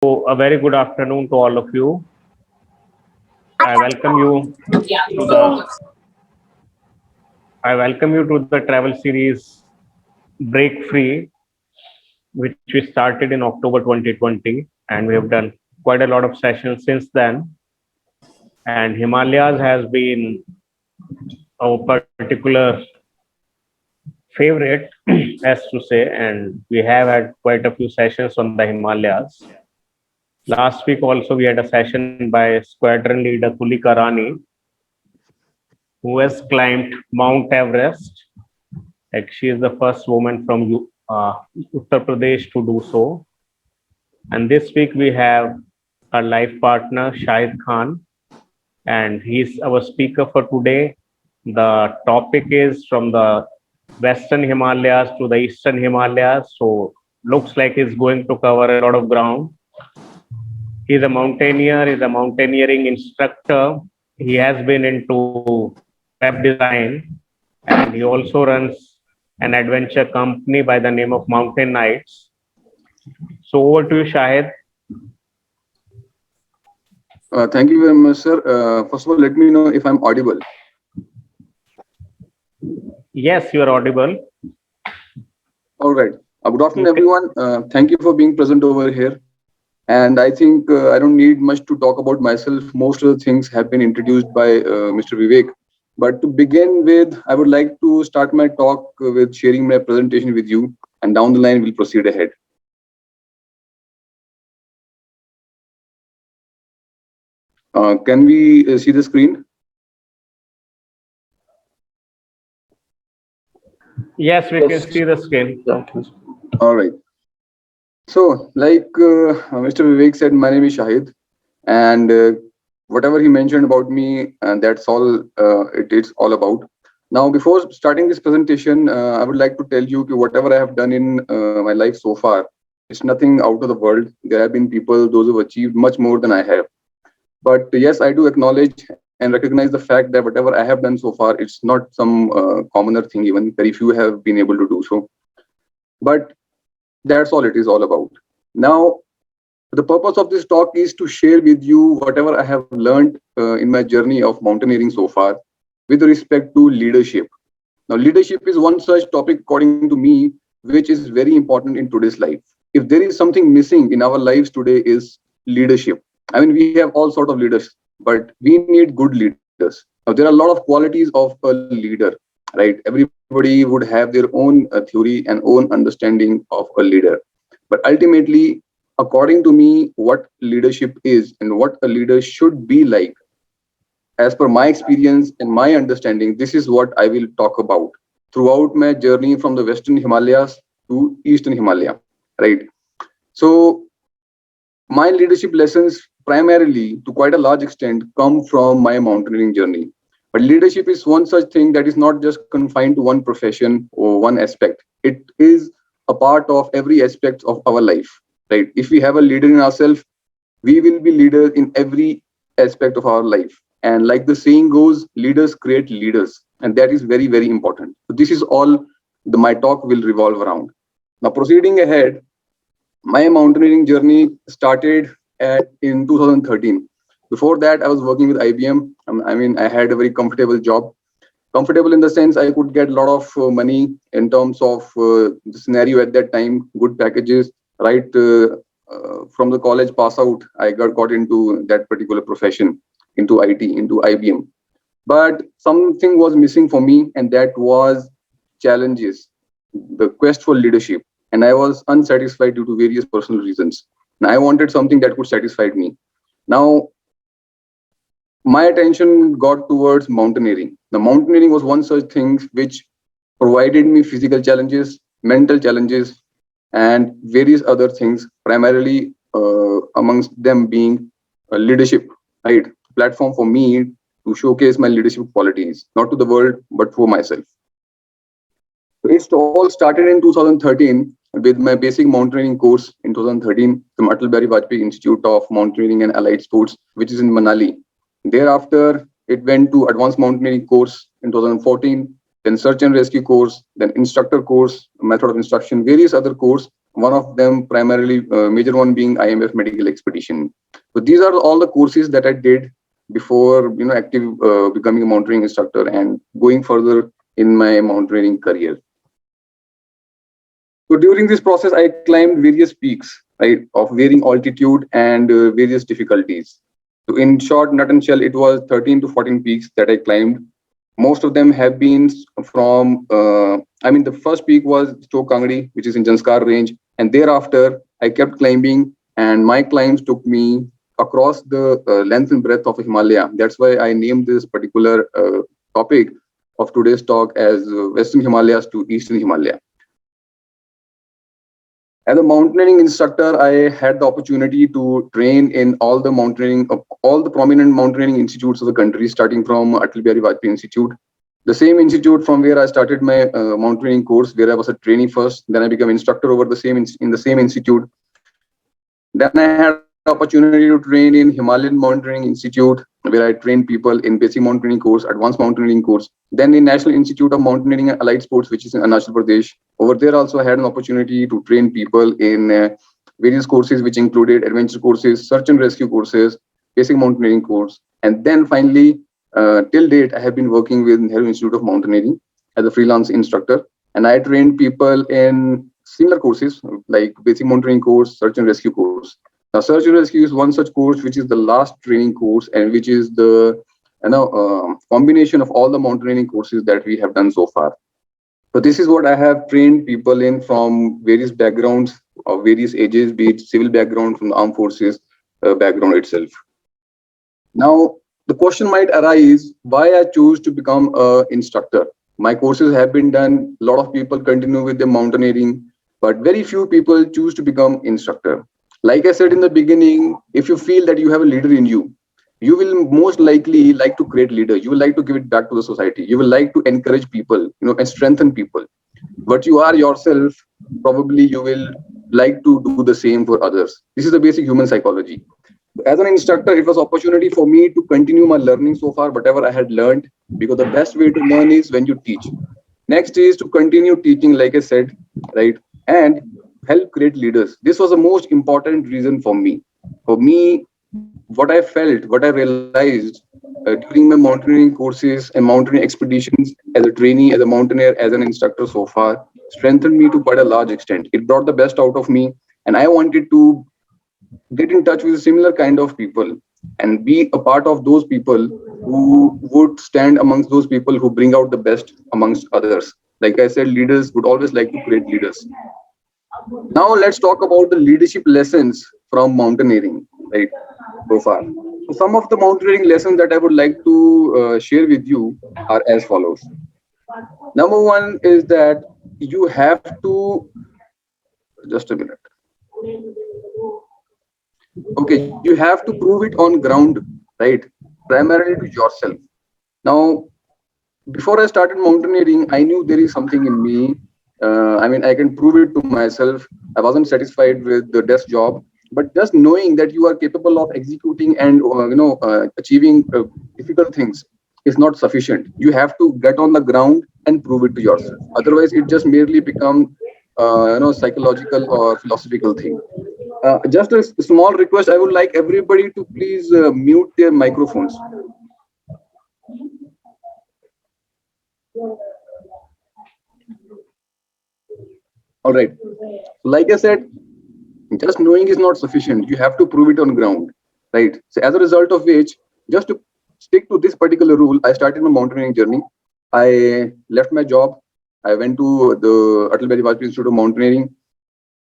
A very good afternoon to all of you. I welcome you to the I welcome you to the travel series Break Free, which we started in October 2020, and we have done quite a lot of sessions since then. And Himalayas has been our particular favorite, as to say, and we have had quite a few sessions on the Himalayas. Last week also we had a session by squadron leader Tulika Rani, who has climbed Mount Everest. Like she is the first woman from Uttar Pradesh to do so. And this week we have our life partner Shahid Khan, and he's our speaker for today. The topic is from the Western Himalayas to the Eastern Himalayas. So looks like he's going to cover a lot of ground. He's a mountaineer, he's a mountaineering instructor. He has been into web design, and he also runs an adventure company by the name of Mountain Nights. So over to you, Shahid. Thank you very much, sir. First of all, let me know if I'm audible. Yes, you are audible. All right. Good afternoon, everyone. Thank you for being present over here. And I think I don't need much to talk about myself. Most of the things have been introduced by Mr. Vivek. But to begin with, I would like to start my talk with sharing my presentation with you. And down the line, we'll proceed ahead. Can we see the screen? Yes, we can see the screen. All right. So, like Mr. Vivek said, my name is Shahid, and whatever he mentioned about me, and that's all it's all about. Now, before starting this presentation, I would like to tell you that whatever I have done in my life so far, it's nothing out of the world. There have been people, those who have achieved much more than I have. But yes, I do acknowledge and recognize the fact that whatever I have done so far, it's not some commoner thing. Even very few have been able to do so. But that's all it is all about. Now, the purpose of this talk is to share with you whatever I have learned in my journey of mountaineering so far with respect to leadership. Now, leadership is one such topic, according to me, which is very important in today's life. If there is something missing in our lives today is leadership. I mean, we have all sort of leaders, but we need good leaders. Now, there are a lot of qualities of a leader, right? Everybody would have their own theory and own understanding of a leader. But ultimately, according to me, what leadership is and what a leader should be like, as per my experience and my understanding, this is what I will talk about throughout my journey from the Western Himalayas to Eastern Himalaya, right? So, my leadership lessons primarily, to quite a large extent, come from my mountaineering journey. But leadership is one such thing that is not just confined to one profession or one aspect. It is a part of every aspect of our life, right? If we have a leader in ourselves, we will be leaders in every aspect of our life. And like the saying goes, leaders create leaders. And that is very, very important. So this is all my talk will revolve around. Now, proceeding ahead, my mountaineering journey started in 2013. Before that, I was working with IBM. I mean, I had a very comfortable job. Comfortable in the sense I could get a lot of money in terms of the scenario at that time, good packages, right? From the college pass out, I got into that particular profession, into IT, into IBM. But something was missing for me, and that was challenges, the quest for leadership. And I was unsatisfied due to various personal reasons. And I wanted something that could satisfy me. Now, my attention got towards mountaineering. The mountaineering was one such thing which provided me physical challenges, mental challenges, and various other things, primarily amongst them being leadership, right? Platform for me to showcase my leadership qualities, not to the world, but for myself. It all started in 2013 with my basic mountaineering course in 2013 from Atal Bihari Vajpayee Institute of Mountaineering and Allied Sports, which is in Manali. Thereafter, it went to advanced mountaineering course in 2014, then search and rescue course, then instructor course, method of instruction, various other course One of them primarily, major one being IMF Medical Expedition. So these are all the courses that I did before, active becoming a mountaineering instructor and going further in my mountaineering career. So during this process, I climbed various peaks, right, of varying altitude and various difficulties. So in short, nut and shell, it was 13 to 14 peaks that I climbed. Most of them have been from, the first peak was Stoke Kangdi, which is in Janskar range. And thereafter, I kept climbing, and my climbs took me across the length and breadth of Himalaya. That's why I named this particular topic of today's talk as Western Himalayas to Eastern Himalaya. As a mountaineering instructor, I had the opportunity to train in all the prominent mountaineering institutes of the country, starting from Atal Bihari Vajpayee Institute, the same institute from where I started my mountaineering course, where I was a trainee first. Then I became instructor over in the same institute. Then I had opportunity to train in Himalayan Mountaineering Institute, where I trained people in basic mountaineering course, advanced mountaineering course. Then in National Institute of Mountaineering and Allied Sports, which is in Arunachal Pradesh. Over there also I had an opportunity to train people in various courses, which included adventure courses, search and rescue courses, basic mountaineering course. And then finally, till date, I have been working with Nehru Institute of Mountaineering as a freelance instructor. And I trained people in similar courses like basic mountaineering course, search and rescue course. Now, search and rescue is one such course, which is the last training course, and which is the combination of all the mountaineering courses that we have done so far. So this is what I have trained people in from various backgrounds of various ages, be it civil background from the armed forces background itself. Now, the question might arise why I choose to become an instructor. My courses have been done. A lot of people continue with their mountaineering, but very few people choose to become instructor. Like I said in the beginning, if you feel that you have a leader in you, you will most likely like to create leader. You will like to give it back to the society. You will like to encourage people, and strengthen people. But you are yourself, probably you will like to do the same for others. This is the basic human psychology. As an instructor, it was opportunity for me to continue my learning so far, whatever I had learned, because the best way to learn is when you teach. Next is to continue teaching, like I said, right, and help create leaders. This was the most important reason for me. For me, what I felt, what I realized during my mountaineering courses and mountaineering expeditions as a trainee, as a mountaineer, as an instructor so far, strengthened me to quite a large extent. It brought the best out of me, and I wanted to get in touch with a similar kind of people and be a part of those people who would stand amongst those people who bring out the best amongst others. Like I said, leaders would always like to create leaders. Now let's talk about the leadership lessons from mountaineering, right, so far. So some of the mountaineering lessons that I would like to share with you are as follows. Number one is that you have to, just a minute. Okay, you have to prove it on ground, right? Primarily to yourself. Now, before I started mountaineering, I knew there is something in me. I can prove it to myself. I wasn't satisfied with the desk job, but just knowing that you are capable of executing and achieving difficult things is not sufficient. You have to get on the ground and prove it to yourself. Otherwise, it just merely become psychological or philosophical thing. Just a small request. I would like everybody to please mute their microphones. All right. Like I said, just knowing is not sufficient. You have to prove it on ground, right? So as a result of which, just to stick to this particular rule, I started my mountaineering journey. I left my job. I went to the Atal Bihari Vajpayee Institute of Mountaineering,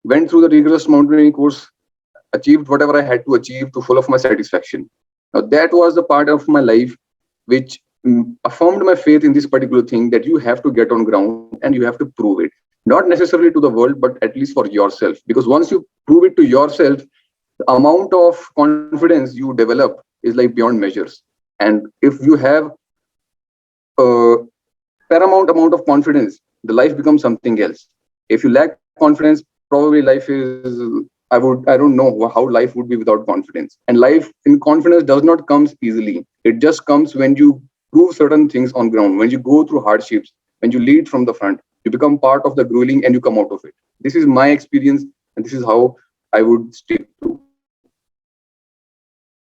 went through the rigorous mountaineering course, achieved whatever I had to achieve to full of my satisfaction. Now that was the part of my life which affirmed my faith in this particular thing, that you have to get on ground and you have to prove it. Not necessarily to the world, but at least for yourself. Because once you prove it to yourself, the amount of confidence you develop is like beyond measures. And if you have a paramount amount of confidence, the life becomes something else. If you lack confidence, probably life is, I don't know how life would be without confidence. And life in confidence does not come easily. It just comes when you prove certain things on ground, when you go through hardships, when you lead from the front, you become part of the grueling and you come out of it. This is my experience, and this is how I would stick to.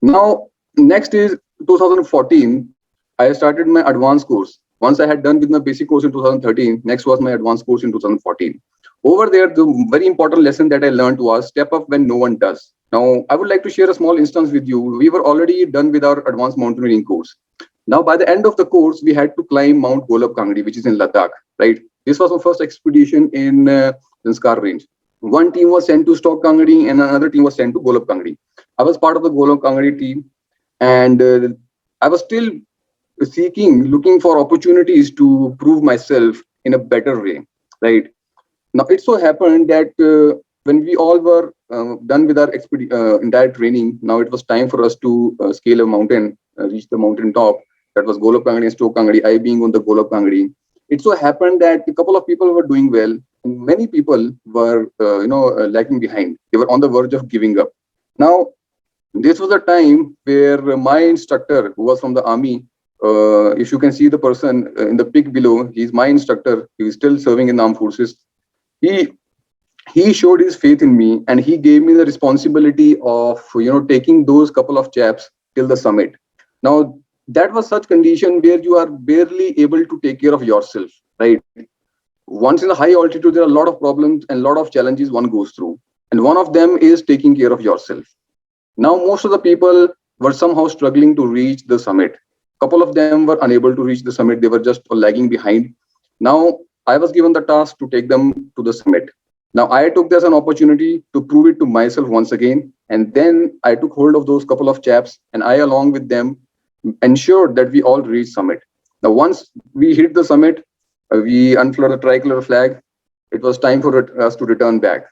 Now, next is 2014. I started my advanced course. Once I had done with my basic course in 2013, next was my advanced course in 2014. Over there, the very important lesson that I learned was step up when no one does. Now, I would like to share a small instance with you. We were already done with our advanced mountaineering course. Now, by the end of the course, we had to climb Mount Golab Kangri, which is in Ladakh, right? This was my first expedition in Zanskar range. One team was sent to Stock Kangri and another team was sent to Golab Kangri. I was part of the Golab Kangri team, and I was still looking for opportunities to prove myself in a better way, right? Now, it so happened that when we all were done with our entire training, now it was time for us to scale a mountain, reach the mountain top. That was Golab Kangri and Stoke Kangri, I being on the Golab Kangri. It so happened that a couple of people were doing well, and many people were, lagging behind. They were on the verge of giving up. Now, this was a time where my instructor, who was from the army, if you can see the person in the pic below, he's my instructor. He's still serving in the armed forces. He he showed his faith in me, and he gave me the responsibility of taking those couple of chaps till the summit. Now, that was such condition where you are barely able to take care of yourself, right? Once in a high altitude, there are a lot of problems and a lot of challenges one goes through, and one of them is taking care of yourself. Now, most of the people were somehow struggling to reach the summit. Couple of them were unable to reach the summit. They were just lagging behind. Now, I was given the task to take them to the summit. Now, I took this as an opportunity to prove it to myself once again. And then I took hold of those couple of chaps, and I, along with them, ensured that we all reached summit. Now, once we hit the summit, we unfurled the tricolor flag. It was time for us to return back.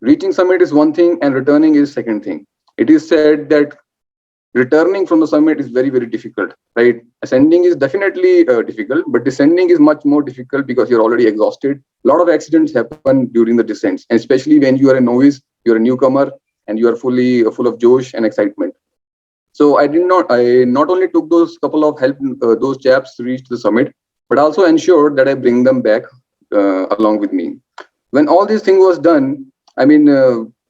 Reaching summit is one thing, and returning is second thing. It is said that returning from the summit is very, very difficult, right? Ascending is definitely difficult, but descending is much more difficult because you're already exhausted. A lot of accidents happen during the descents, and especially when you are a novice, you're a newcomer, and you are fully full of josh and excitement. So I not only took those couple of help, those chaps to reach the summit, but also ensured that I bring them back along with me. When all this thing was done, I mean,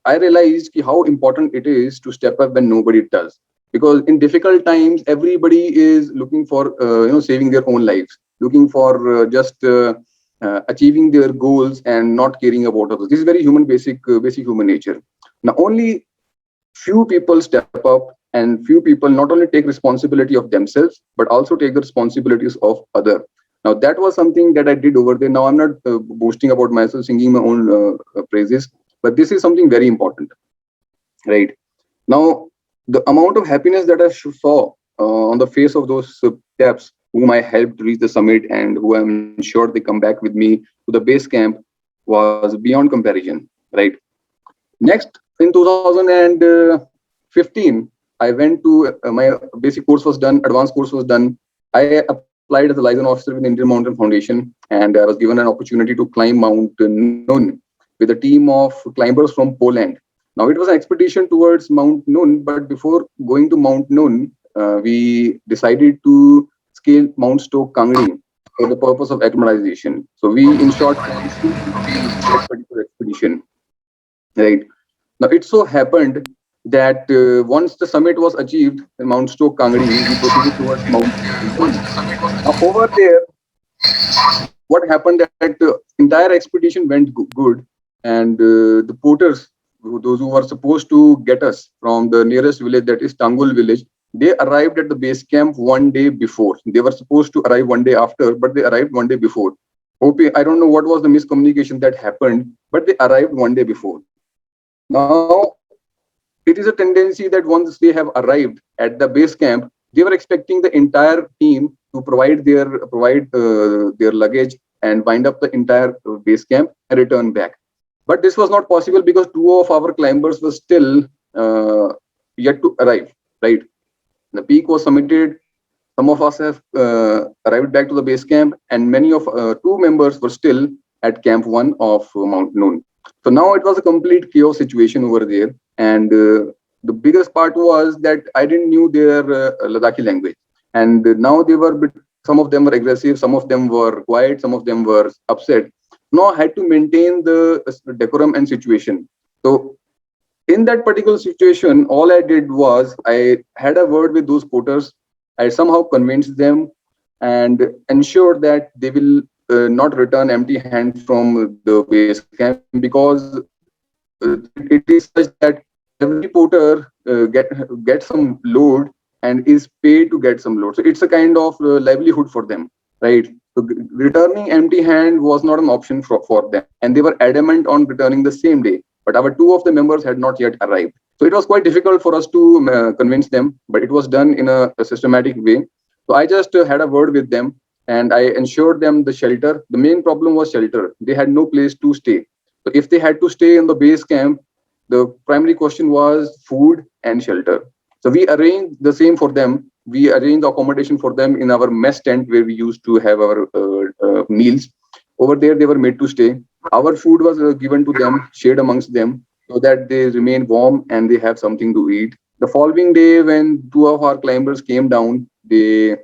I realized how important it is to step up when nobody does. Because in difficult times, everybody is looking for, saving their own lives, looking for just achieving their goals and not caring about others. This is very human, basic human nature. Now, only few people step up, and few people not only take responsibility of themselves, but also take the responsibilities of other. Now, that was something that I did over there. Now, I'm not boasting about myself, singing my own praises, but this is something very important, right? Now, the amount of happiness that I saw on the face of those chaps whom I helped reach the summit and who I'm sure they come back with me to the base camp was beyond comparison, right? Next, in 2015, I went to my basic course was done, advanced course was done. I applied as a liaison officer with the Indian Mountain Foundation, and I was given an opportunity to climb Mount Nun with a team of climbers from Poland. Now, it was an expedition towards Mount Nun, but before going to Mount Nun, we decided to scale Mount Stoke Kangri for the purpose of acclimatization. So we, in short, that particular expedition, right? Now, it so happened that once the summit was achieved in Mount Stoke Kangri, we proceeded towards Mount Nun. Now, over there, what happened that entire expedition went good, and the porters, those who were supposed to get us from the nearest village, that is Tangul village, they arrived at the base camp one day before. They were supposed to arrive one day after, but they arrived one day before. I don't know what was the miscommunication that happened, but they arrived one day before. Now, it is a tendency that once they have arrived at the base camp, they were expecting the entire team to provide their luggage and wind up the entire base camp and return back. But this was not possible because two of our climbers were still yet to arrive, right? The peak was submitted. Some of us have arrived back to the base camp, and many of two members were still at Camp 1 of Mount Nun. So now it was a complete chaos situation over there. And the biggest part was that I didn't knew their Ladakhi language. And now some of them were aggressive, some of them were quiet, some of them were upset. Now I had to maintain the decorum and situation. So in that particular situation, all I did was I had a word with those porters. I somehow convinced them and ensured that they will not return empty hand from the base camp, because it is such that every porter get some load and is paid to get some load. So it's a kind of livelihood for them, right? So returning empty hand was not an option for them, and they were adamant on returning the same day. But our two of the members had not yet arrived. So it was quite difficult for us to convince them, but it was done in a systematic way. So I just had a word with them and I ensured them the shelter. The main problem was shelter. They had no place to stay. So if they had to stay in the base camp, the primary question was food and shelter. So we arranged the same for them. We arranged the accommodation for them in our mess tent where we used to have our meals. Over there, they were made to stay. Our food was given to them, shared amongst them, so that they remain warm and they have something to eat. The following day, when two of our climbers came down, they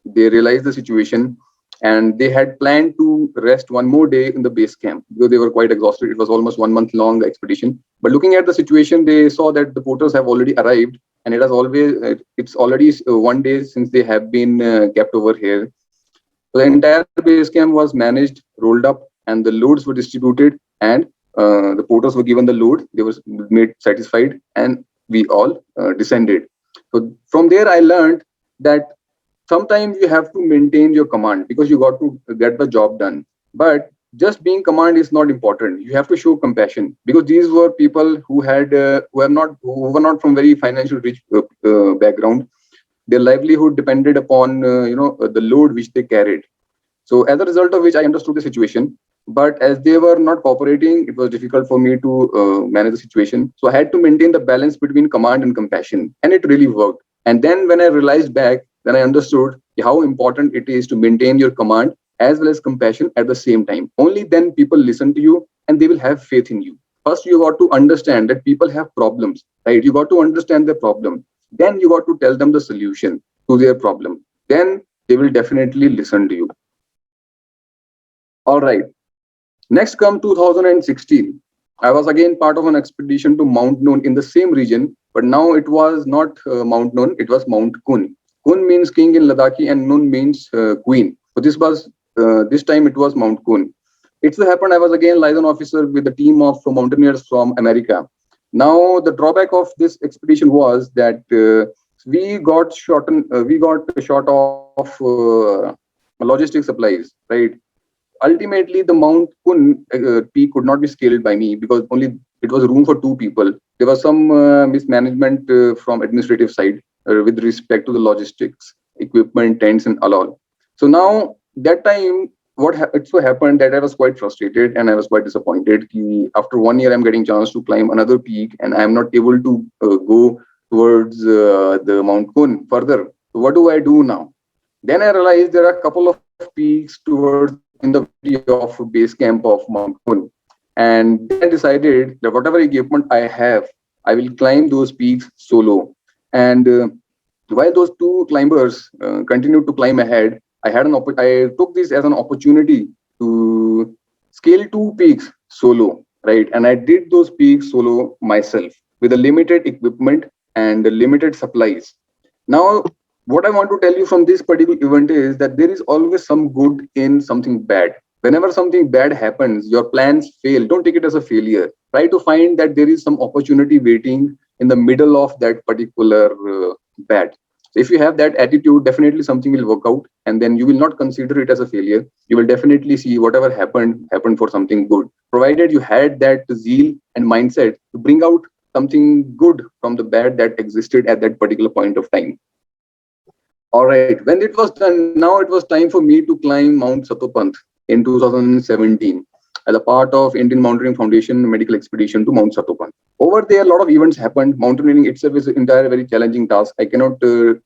realized the situation and they had planned to rest one more day in the base camp because they were quite exhausted. It was almost 1 month long expedition. But looking at the situation, they saw that the porters have already arrived and it's already one day since they have been kept over here. So the entire base camp was managed, rolled up, and the loads were distributed, and the porters were given the load. They were made satisfied, and we all descended. So from there, I learned that sometimes you have to maintain your command because you got to get the job done. But just being command is not important. You have to show compassion because these were people who were not from very financial rich background. Their livelihood depended upon the load which they carried. So as a result of which I understood the situation, but as they were not cooperating, it was difficult for me to manage the situation. So I had to maintain the balance between command and compassion, and it really worked. And then when I realized back, then I understood how important it is to maintain your command as well as compassion at the same time. Only then people listen to you and they will have faith in you. First, you got to understand that people have problems, right? You got to understand their problem. Then you got to tell them the solution to their problem. Then they will definitely listen to you. All right. Next come 2016. I was again part of an expedition to Mount Noon in the same region, but now it was not Mount Noon, it was Mount Kun. Kun means king in Ladakhi and Nun means queen. So this time it was Mount Kun. It so happened I was again liaison officer with a team of mountaineers from America. Now the drawback of this expedition was that we got short of logistic supplies, right? Ultimately the Mount Kun peak could not be scaled by me because only it was room for two people. There was some mismanagement from administrative side with respect to the logistics, equipment, tents, and all. So now that time, it so happened that I was quite frustrated and I was quite disappointed. After 1 year, I'm getting chance to climb another peak, and I'm not able to go towards the Mount Kun further. So what do I do now? Then I realized there are a couple of peaks towards in the vicinity of base camp of Mount Kun. And then I decided that whatever equipment I have, I will climb those peaks solo. And while those two climbers continued to climb ahead, I took this as an opportunity to scale two peaks solo, right? And I did those peaks solo myself with a limited equipment and limited supplies. Now, what I want to tell you from this particular event is that there is always some good in something bad. Whenever something bad happens, your plans fail. Don't take it as a failure. Try to find that there is some opportunity waiting in the middle of that particular bad. So if you have that attitude, definitely something will work out, and then you will not consider it as a failure. You will definitely see whatever happened for something good, provided you had that zeal and mindset to bring out something good from the bad that existed at that particular point of time. All right, when it was done, now it was time for me to climb Mount Satopant in 2017 as a part of Indian Mountaineering Foundation medical expedition to Mount Satopant. Over there, a lot of events happened. Mountaineering itself is an entire very challenging task. I cannot, tell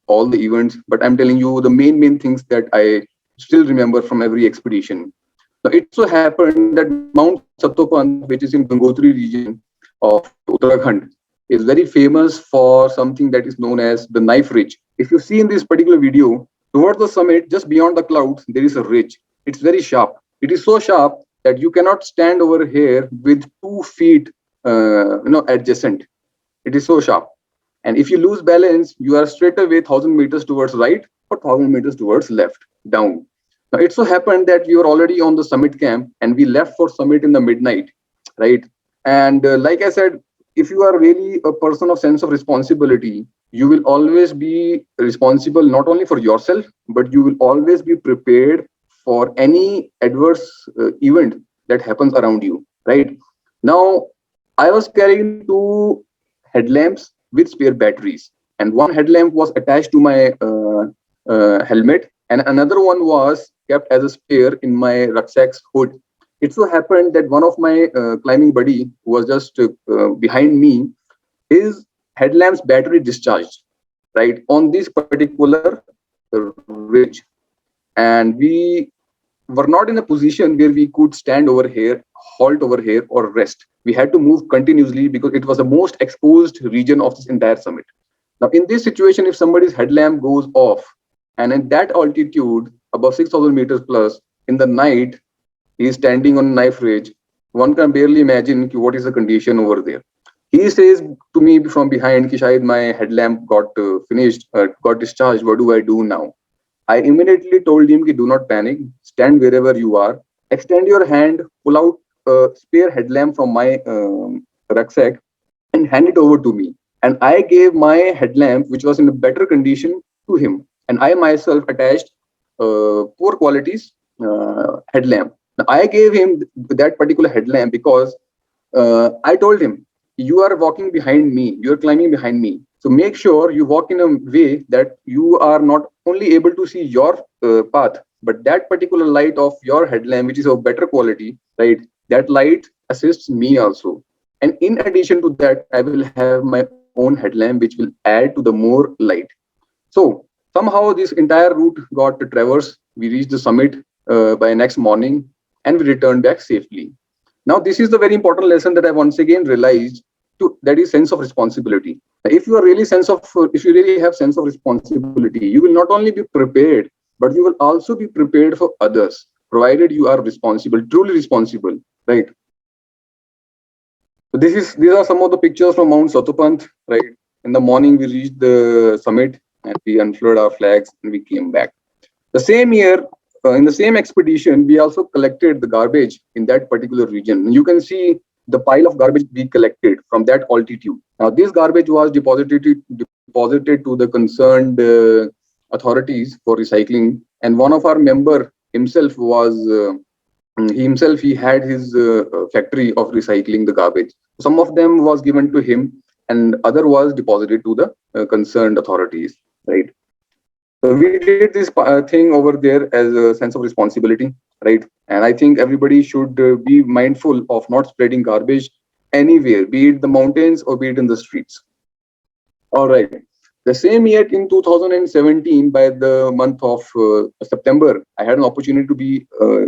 all the events, but I'm telling you the main things that I still remember from every expedition. So it so happened that Mount Satopant, which is in Gangotri region of Uttarakhand, is very famous for something that is known as the knife ridge. If you see in this particular video, towards the summit, just beyond the clouds, there is a ridge. It's very sharp. It is so sharp that you cannot stand over here with 2 feet, adjacent. It is so sharp. And if you lose balance, you are straight away 1,000 meters towards right or 1,000 meters towards left, down. Now, it so happened that we were already on the summit camp and we left for summit in the midnight, right? And like I said, if you are really a person of sense of responsibility, you will always be responsible not only for yourself, but you will always be prepared for any adverse event that happens around you, right? Now, I was carrying 2 headlamps with spare batteries, and one headlamp was attached to my helmet, and another one was kept as a spare in my rucksack's hood. It so happened that one of my climbing buddy who was just behind me, his headlamp's battery discharged right on this particular ridge, and we were not in a position where we could stand over here, halt over here, or rest. We had to move continuously because it was the most exposed region of this entire summit. Now, in this situation, if somebody's headlamp goes off, and in that altitude, above 6,000 meters plus, in the night, he is standing on knife ridge, one can barely imagine what is the condition over there. He says to me from behind, Ki shayad my headlamp got discharged. What do I do now? I immediately told him, Ki, do not panic, stand wherever you are, extend your hand, pull out a spare headlamp from my rucksack and hand it over to me. And I gave my headlamp, which was in a better condition, to him. And I myself attached poor qualities headlamp. Now, I gave him that particular headlamp because I told him, you are walking behind me, you are climbing behind me. So make sure you walk in a way that you are not only able to see your path, but that particular light of your headlamp, which is of better quality, right? That light assists me also. And in addition to that, I will have my own headlamp, which will add to the more light. So somehow this entire route got traversed. We reached the summit by next morning and we returned back safely. Now, this is the very important lesson that I once again realized, that is sense of responsibility. If you really have sense of responsibility, you will not only be prepared, but you will also be prepared for others, provided you are responsible, truly responsible, right? So these are some of the pictures from Mount Satupant, right? In the morning, we reached the summit and we unfurled our flags and we came back. The same year, in the same expedition, we also collected the garbage in that particular region. You can see the pile of garbage we collected from that altitude. Now, this garbage was deposited to the concerned authorities for recycling. And one of our member himself he had his factory of recycling the garbage. Some of them was given to him, and other was deposited to the concerned authorities, right? So we did this thing over there as a sense of responsibility, right? And I think everybody should be mindful of not spreading garbage anywhere, be it the mountains or be it in the streets. All right. The same year in 2017, by the month of September, I had an opportunity to be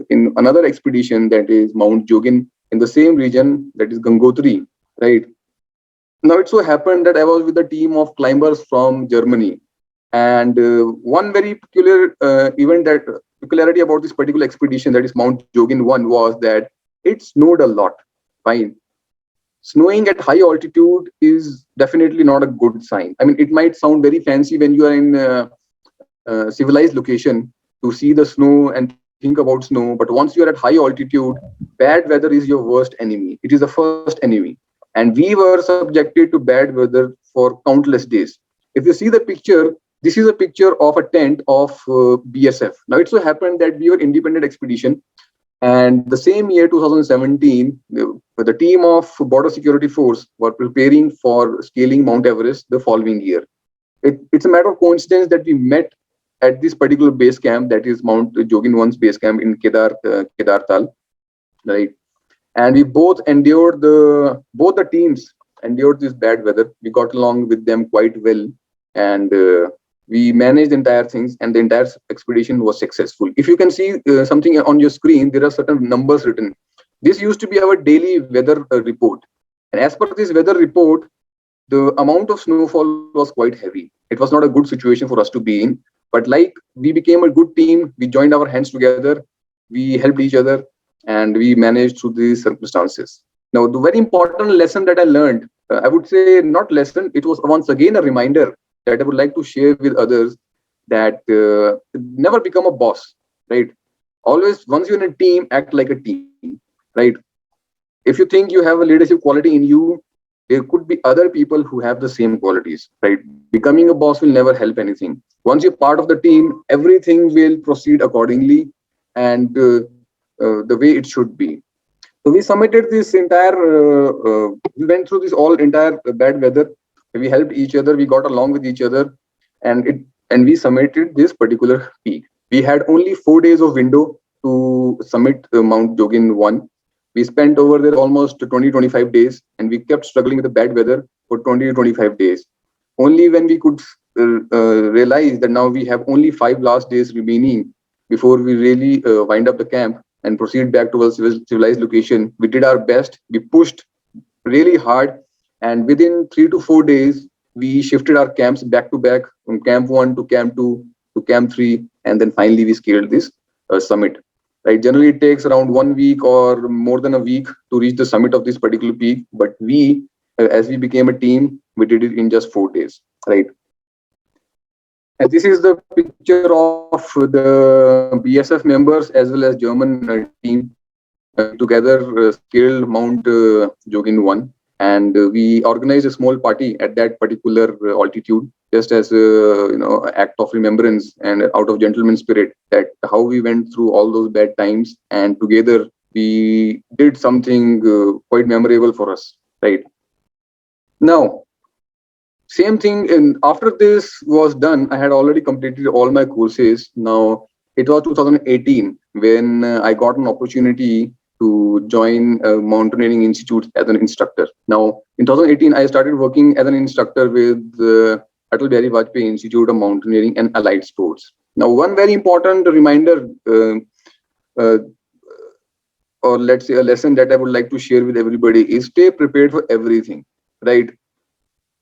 in another expedition, that is Mount Jogin, in the same region, that is Gangotri, right? Now, it so happened that I was with a team of climbers from Germany. And one very peculiarity about this particular expedition, that is Mount Jogin 1, was that it snowed a lot. Fine. Snowing at high altitude is definitely not a good sign. I mean, it might sound very fancy when you are in a civilized location to see the snow and think about snow. But once you are at high altitude, bad weather is your worst enemy. It is the first enemy. And we were subjected to bad weather for countless days. If you see the picture, this is a picture of a tent of BSF. Now, it so happened that we were independent expedition. And the same year, 2017, the team of Border Security Force were preparing for scaling Mount Everest the following year. It's a matter of coincidence that we met at this particular base camp, that is Mount Jogin 1's base camp in Kedartal, right? And we both the teams endured this bad weather. We got along with them quite well, and we managed the entire things, and the entire expedition was successful. If you can see something on your screen, there are certain numbers written. This used to be our daily weather report. And as per this weather report, the amount of snowfall was quite heavy. It was not a good situation for us to be in. But like we became a good team, we joined our hands together, we helped each other, and we managed through these circumstances. Now, the very important lesson that I learned, I would say not lesson, it was once again a reminder that I would like to share with others, that never become a boss, right? Always, once you're in a team, act like a team, right? If you think you have a leadership quality in you, there could be other people who have the same qualities, right? Becoming a boss will never help anything. Once you're part of the team, everything will proceed accordingly, and the way it should be. So we submitted this entire, we went through this all entire bad weather. We helped each other, we got along with each other, and we submitted this particular peak. We had only 4 days of window to submit Mount Jogin 1. We spent over there almost 20-25 days, and we kept struggling with the bad weather for 20 to 25 days. Only when we could realize that now we have only 5 last days remaining before we really wind up the camp and proceed back to our civilized location, we did our best. We pushed really hard, and within 3 to 4 days, we shifted our camps back to back from camp 1 to camp 2 to camp 3, and then finally we scaled this summit. Right, generally it takes around 1 week or more than a week to reach the summit of this particular peak, but we, as we became a team, we did it in just 4 days. Right. And this is the picture of the BSF members as well as German team. We together scaled Mount Jogin 1, and we organized a small party at that particular altitude, just as act of remembrance and out of gentleman's spirit, that how we went through all those bad times, and together we did something quite memorable for us. Right. Now, same thing, and after this was done, I had already completed all my courses. Now it was 2018 when I got an opportunity to join Mountaineering Institute as an instructor. Now in 2018, I started working as an instructor with Atal Bihari Vajpayee Institute of Mountaineering and Allied Sports. Now, one very important reminder, uh, or let's say a lesson that I would like to share with everybody, is stay prepared for everything. Right.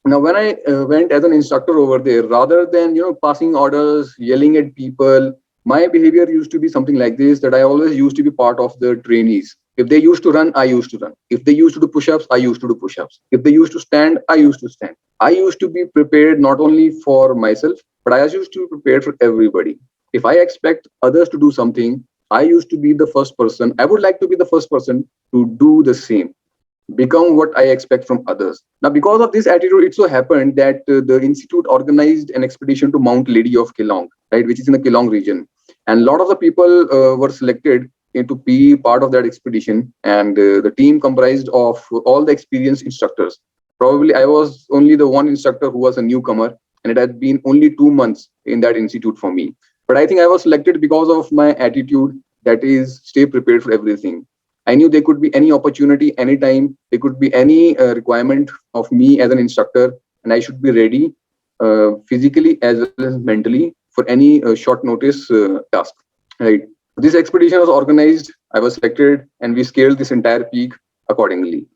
Now, when I went as an instructor over there, rather than passing orders, yelling at people, my behavior used to be something like this: that I always used to be part of the trainees. If they used to run, I used to run. If they used to do push-ups, I used to do push-ups. If they used to stand, I used to stand. I used to be prepared not only for myself, but I used to be prepared for everybody. If I expect others to do something, I used to be the first person. I would like to be the first person to do the same, become what I expect from others. Now, because of this attitude, it so happened that the institute organized an expedition to Mount Lady of Kelong, right, which is in the Kelong region, and a lot of the people were selected to be part of that expedition, and the team comprised of all the experienced instructors. Probably, I was only the one instructor who was a newcomer, and it had been only 2 months in that institute for me. But I think I was selected because of my attitude, that is, stay prepared for everything. I knew there could be any opportunity, anytime. There could be any requirement of me as an instructor, and I should be ready physically as well as mentally for any short notice task. Right. This expedition was organized. I was selected, and we scaled this entire peak accordingly.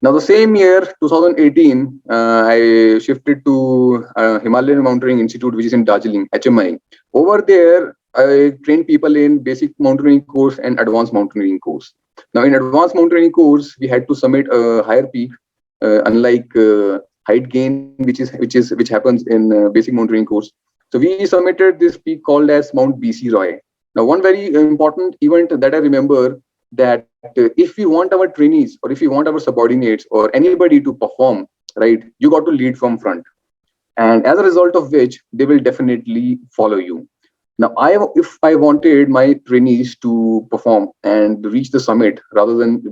Now, the same year, 2018, I shifted to Himalayan Mountaineering Institute, which is in Darjeeling, HMI. Over there, I trained people in basic mountaineering course and advanced mountaineering course. Now, in advanced mountaineering course, we had to submit a higher peak, unlike height gain, which happens in basic mountaineering course. So we submitted this peak called as Mount BC Roy. Now, one very important event that I remember, that if we want our trainees or if we want our subordinates or anybody to perform, right, you got to lead from front, and as a result of which they will definitely follow you. Now, if I wanted my trainees to perform and reach the summit, rather than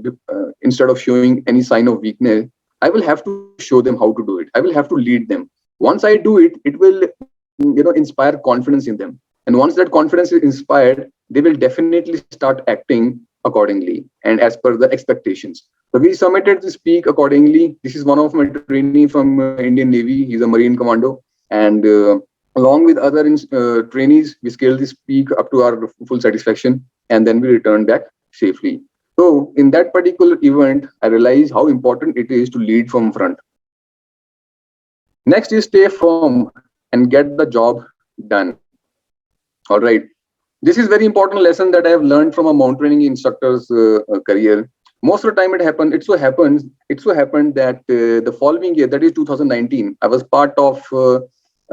instead of showing any sign of weakness, I will have to show them how to do it. I will have to lead them. Once I do it, it will inspire confidence in them. And once that confidence is inspired, they will definitely start acting accordingly and as per the expectations. So we submitted this peak accordingly. This is one of my trainee from Indian Navy. He's a Marine Commando, and along with other trainees, we scaled this peak up to our full satisfaction, and then we returned back safely. So in that particular event, I realized how important it is to lead from front. Next is stay firm and get the job done. All right. This is very important lesson that I have learned from a mountaineering instructor's career. Most of the time it so happened that the following year, that is 2019, I was part of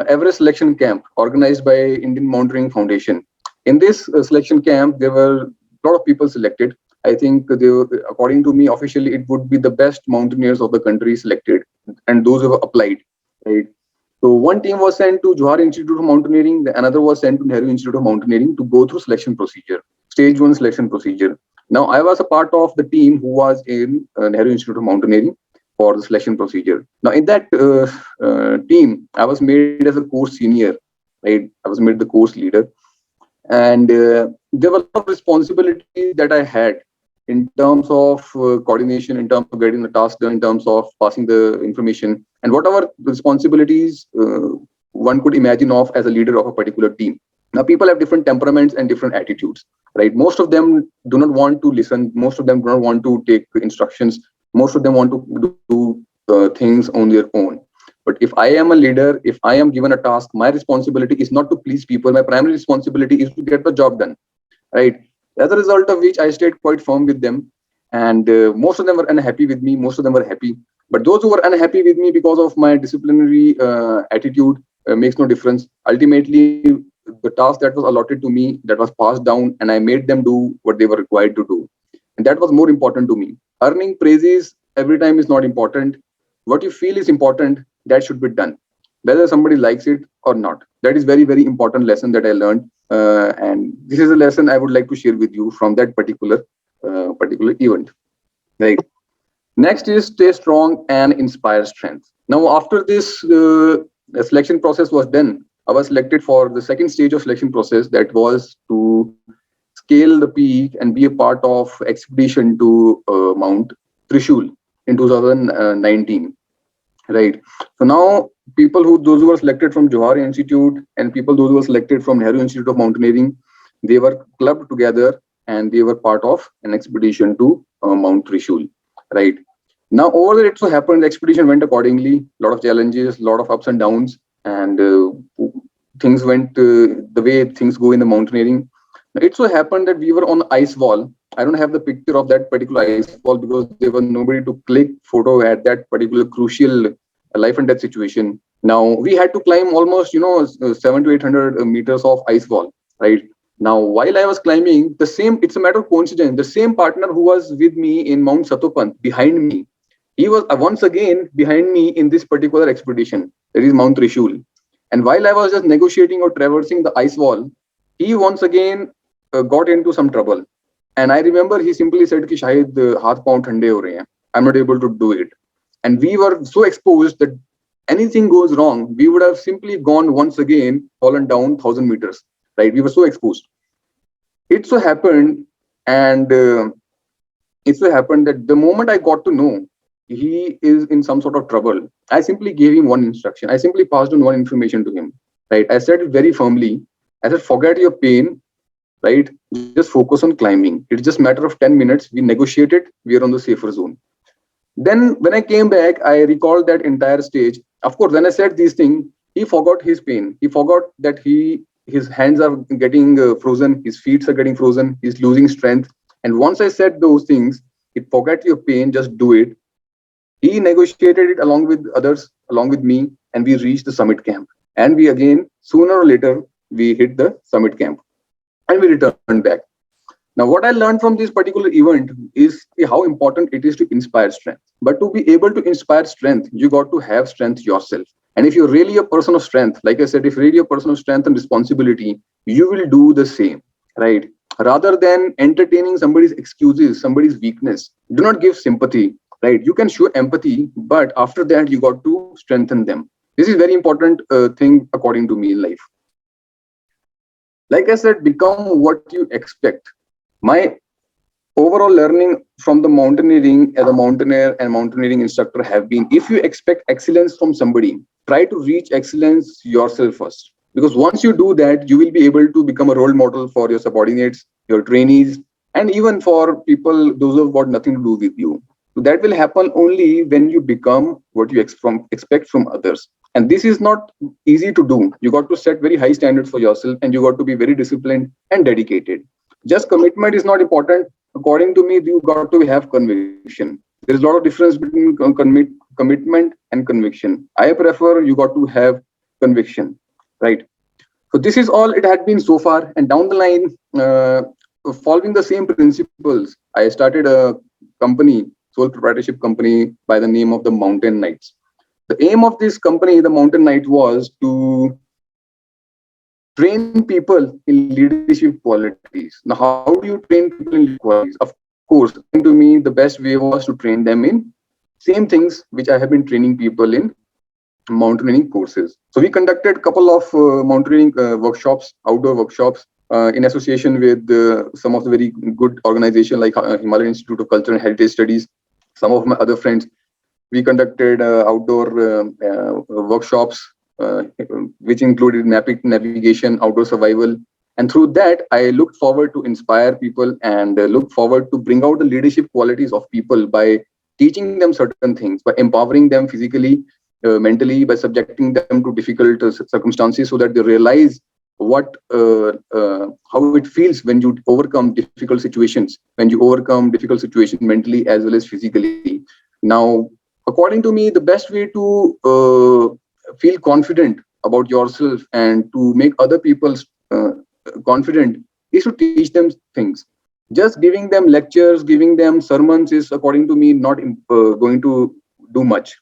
Everest selection camp organized by Indian Mountaineering Foundation. In this selection camp, there were a lot of people selected. I think according to me, officially, it would be the best mountaineers of the country selected, and those who have applied, right? So one team was sent to Johar Institute of Mountaineering, the another was sent to Nehru Institute of Mountaineering to go through selection procedure, stage one selection procedure. Now I was a part of the team who was in Nehru Institute of Mountaineering for the selection procedure. Now in that team, I was made as a course senior, right? I was made the course leader, and there were a lot of responsibilities that I had in terms of coordination, in terms of getting the task done, in terms of passing the information, and whatever responsibilities one could imagine of as a leader of a particular team. Now, people have different temperaments and different attitudes, right? Most of them do not want to listen. Most of them do not want to take instructions. Most of them want to do things on their own. But if I am a leader, if I am given a task, my responsibility is not to please people. My primary responsibility is to get the job done, right? As a result of which, I stayed quite firm with them, and most of them were unhappy with me. Most of them were happy, but those who were unhappy with me because of my disciplinary attitude makes no difference. Ultimately, the task that was allotted to me, that was passed down, and I made them do what they were required to do, and that was more important to me. Earning praises every time is not important. What you feel is important, that should be done, whether somebody likes it or not. That is very, very important lesson that I learned, and this is a lesson I would like to share with you from that particular event. Right. Next is stay strong and inspire strength. Now, after this selection process was done, I was selected for the second stage of selection process, that was to scale the peak and be a part of expedition to Mount Trishul in 2019. Right. So now those who were selected from Johar Institute and those who were selected from Nehru Institute of Mountaineering, they were clubbed together and they were part of an expedition to Mount Trishul. Right. Now over there, it so happened the expedition went accordingly. A lot of challenges, a lot of ups and downs, and things went the way things go in the mountaineering. It so happened that we were on the ice wall. I don't have the picture of that particular ice wall because there was nobody to click photo at that particular crucial life and death situation. Now we had to climb almost 700 to 800 meters of ice wall. Right. Now while I was climbing, it's a matter of coincidence. The same partner who was with me in Mount Satopant behind me, he was once again behind me in this particular expedition. That is Mount Trishul. And while I was just negotiating or traversing the ice wall, he once again got into some trouble. And I remember he simply said कि शायद हाथ पांव ठंडे हो रहे हैं. I'm not able to do it. And we were so exposed that anything goes wrong, we would have simply gone once again, fallen down 1,000 meters. Right? We were so exposed. It so happened, and it so happened that the moment I got to know he is in some sort of trouble, I simply gave him one instruction. I simply passed on one information to him. Right? I said it very firmly. I said, forget your pain. Right? Just focus on climbing. It's just a matter of 10 minutes. We negotiated. We are on the safer zone. Then when I came back, I recalled that entire stage. Of course, when I said these things, he forgot his pain. He forgot that his hands are getting frozen. His feet are getting frozen. He's losing strength. And once I said those things, forget your pain, just do it. He negotiated it along with others, along with me, and we reached the summit camp. And we again, sooner or later, we hit the summit camp. And we returned back. Now, what I learned from this particular event is how important it is to inspire strength. But to be able to inspire strength, you got to have strength yourself. And if you're really a person of strength, like I said, if you're really a person of strength and responsibility, you will do the same, right? Rather than entertaining somebody's excuses, somebody's weakness, do not give sympathy, right? You can show empathy, but after that, you got to strengthen them. This is very important thing according to me in life. Like I said, become what you expect. My overall learning from the mountaineering as a mountaineer and mountaineering instructor have been, if you expect excellence from somebody, try to reach excellence yourself first. Because once you do that, you will be able to become a role model for your subordinates, your trainees, and even for people, those who have got nothing to do with you. So that will happen only when you become what you expect from others. And this is not easy to do. You got to set very high standards for yourself, and you got to be very disciplined and dedicated. Just commitment is not important. According to me, you got to have conviction. There is a lot of difference between commitment and conviction. I prefer you got to have conviction, right? So this is all it had been so far. And down the line, following the same principles, I started a company, sole proprietorship company by the name of the Mountain Knights. The aim of this company, the Mountain Knight, was to train people in leadership qualities. Now, how do you train people in leadership qualities? Of course, according to me, the best way was to train them in same things which I have been training people in mountaineering courses. So we conducted a couple of mountaineering workshops, outdoor workshops, in association with some of the very good organizations like Himalayan Institute of Culture and Heritage Studies. Some of my other friends, we conducted outdoor workshops, which included navigation, outdoor survival. And through that, I looked forward to inspire people and look forward to bring out the leadership qualities of people by teaching them certain things, by empowering them physically, mentally, by subjecting them to difficult circumstances so that they realize how it feels when you overcome difficult situations, mentally as well as physically. Now, according to me, the best way to feel confident about yourself and to make other people confident is to teach them things. Just giving them lectures, giving them sermons is, according to me, not going to do much.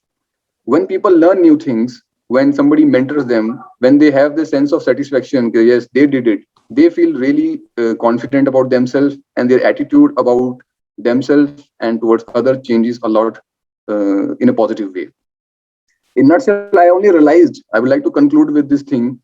When people learn new things, when somebody mentors them, when they have the sense of satisfaction, yes, they did it, they feel really confident about themselves, and their attitude about themselves and towards other changes a lot in a positive way. In nutshell, I only realized, I would like to conclude with this thing,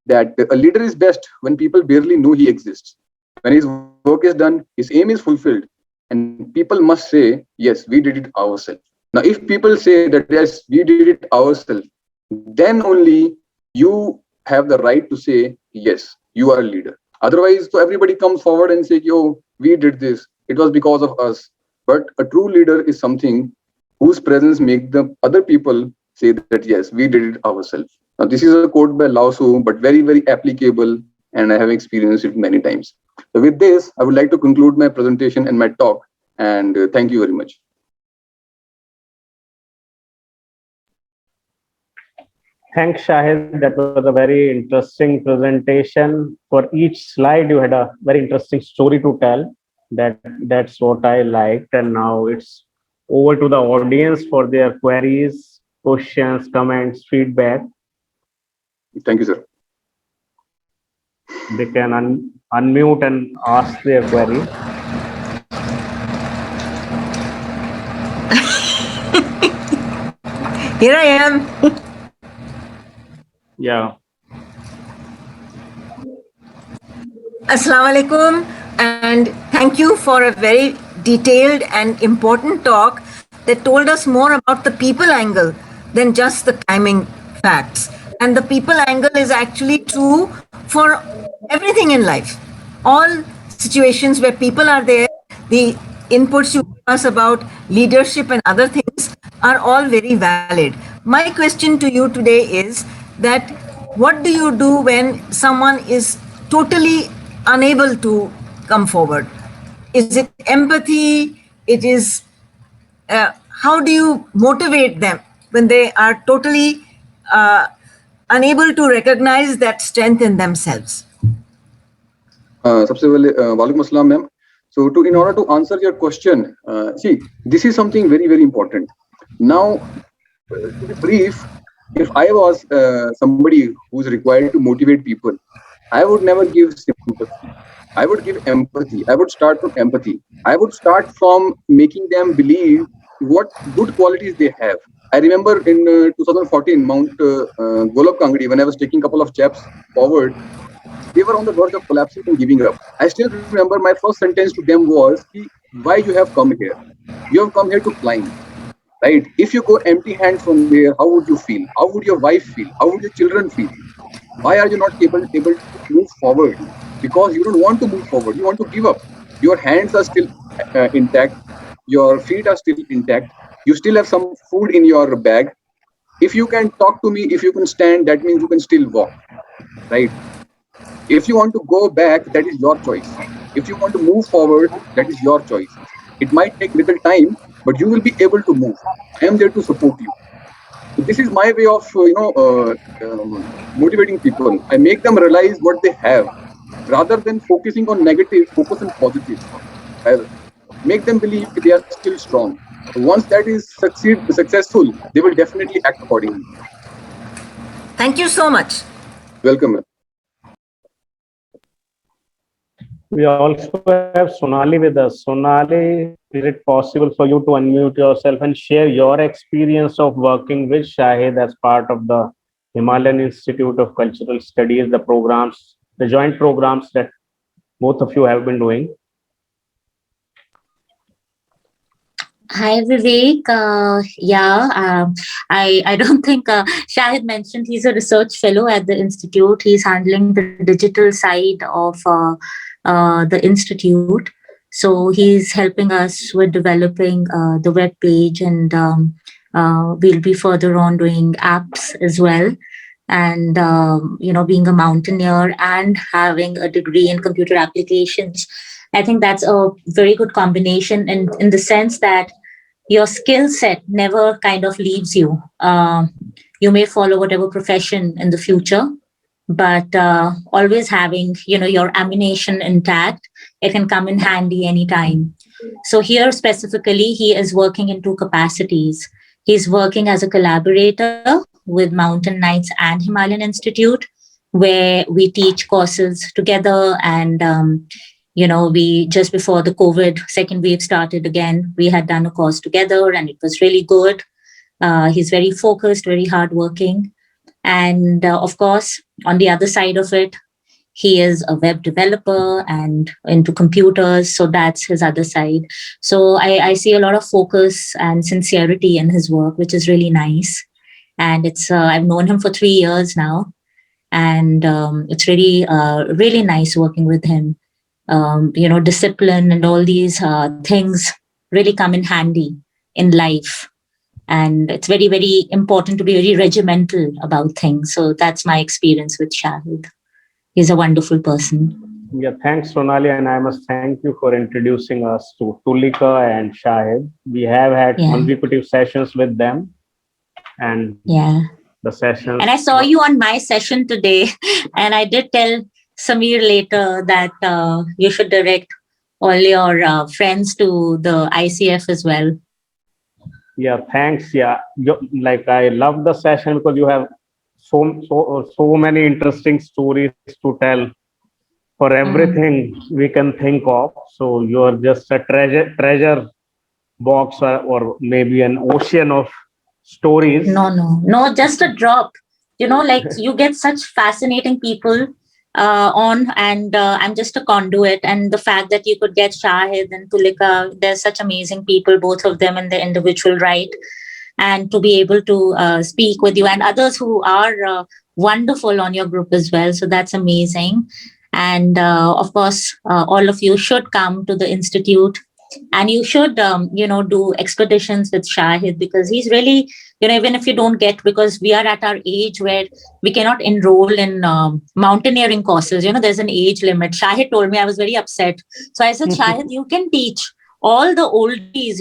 that a leader is best when people barely know he exists. When his work is done, his aim is fulfilled, and people must say, yes, we did it ourselves. Now, if people say that, yes, we did it ourselves, then only you have the right to say, yes, you are a leader. Otherwise, so everybody comes forward and say, yo, we did this, it was because of us. But a true leader is something whose presence makes the other people say that, yes, we did it ourselves. Now, this is a quote by Lao Tzu, but very, very applicable, and I have experienced it many times. So with this, I would like to conclude my presentation and my talk, and thank you very much. Thanks, Shahid. That was a very interesting presentation. For each slide, you had a very interesting story to tell. That's what I liked. And now it's over to the audience for their queries, questions, comments, feedback. Thank you, sir. They can unmute and ask their query. Here I am. Yeah. Assalamu alaikum, and thank you for a very detailed and important talk that told us more about the people angle than just the climbing facts. And the people angle is actually true for everything in life. All situations where people are there, the inputs you give us about leadership and other things are all very valid. My question to you today is that what do you do when someone is totally unable to come forward? Is it empathy? It is, how do you motivate them when they are totally unable to recognize that strength in themselves? Sabse pehle, Walaikum Assalam, ma'am. So in order to answer your question, see, this is something very, very important. Now, to be brief, if I was somebody who's required to motivate people, I would never give sympathy. I would give empathy. I would start from empathy. I would start from making them believe what good qualities they have. I remember in 2014, Mount Golab Kangdi, when I was taking a couple of chaps forward, they were on the verge of collapsing and giving up. I still remember my first sentence to them was, why you have come here? You have come here to climb. Right? If you go empty-handed from here, how would you feel? How would your wife feel? How would your children feel? Why are you not able to move forward? Because you don't want to move forward. You want to give up. Your hands are still intact. Your feet are still intact. You still have some food in your bag. If you can talk to me, if you can stand, that means you can still walk, right? If you want to go back, that is your choice. If you want to move forward, that is your choice. It might take little time, but you will be able to move. I am there to support you. So this is my way of motivating people. I make them realize what they have, rather than focusing on negative. Focus on positive. I make them believe they are still strong. Once that is successful, they will definitely act accordingly. Thank you so much. Welcome. We also have Sonali with us. Sonali, is it possible for you to unmute yourself and share your experience of working with Shahid as part of the Himalayan Institute of Cultural Studies, the programs, the joint programs that both of you have been doing? Hi, Vivek. I don't think Shahid mentioned he's a research fellow at the Institute. He's handling the digital side of the Institute. So he's helping us with developing the web page, and we'll be further on doing apps as well. And, being a mountaineer and having a degree in computer applications, I think that's a very good combination in the sense that your skill set never kind of leaves you. You may follow whatever profession in the future, but always having, your ammunition intact, it can come in handy anytime. So here specifically, he is working in two capacities. He's working as a collaborator with Mountain Knights and Himalayan Institute, where we teach courses together. And, we just before the COVID second wave started again, we had done a course together and it was really good. He's very focused, very hardworking. And of course, on the other side of it, he is a web developer and into computers. So that's his other side. So I see a lot of focus and sincerity in his work, which is really nice. And it's I've known him for 3 years now. And it's really, really nice working with him. Discipline and all these things really come in handy in life. And it's very, very important to be very regimental about things. So that's my experience with Shahid. He's a wonderful person. Yeah, thanks, Sonali. And I must thank you for introducing us to Tulika and Shahid. We have had consecutive sessions with them. And the sessions. And I saw you on my session today. And I did tell Samir later that you should direct all your friends to the ICF as well. Yeah, thanks. Yeah, I love the session because you have so many interesting stories to tell for everything we can think of. So you're just a treasure box or maybe an ocean of stories. No, just a drop. You get such fascinating people on, and I'm just a conduit. And the fact that you could get Shahid and Tulika, they're such amazing people, both of them in their individual right. And to be able to speak with you and others who are wonderful on your group as well. So that's amazing. And of course, all of you should come to the Institute, and you should, do expeditions with Shahid, because he's really, even if you don't get, because we are at our age where we cannot enroll in mountaineering courses, there's an age limit. Shahid told me, I was very upset. So I said, Shahid, you can teach all the oldies,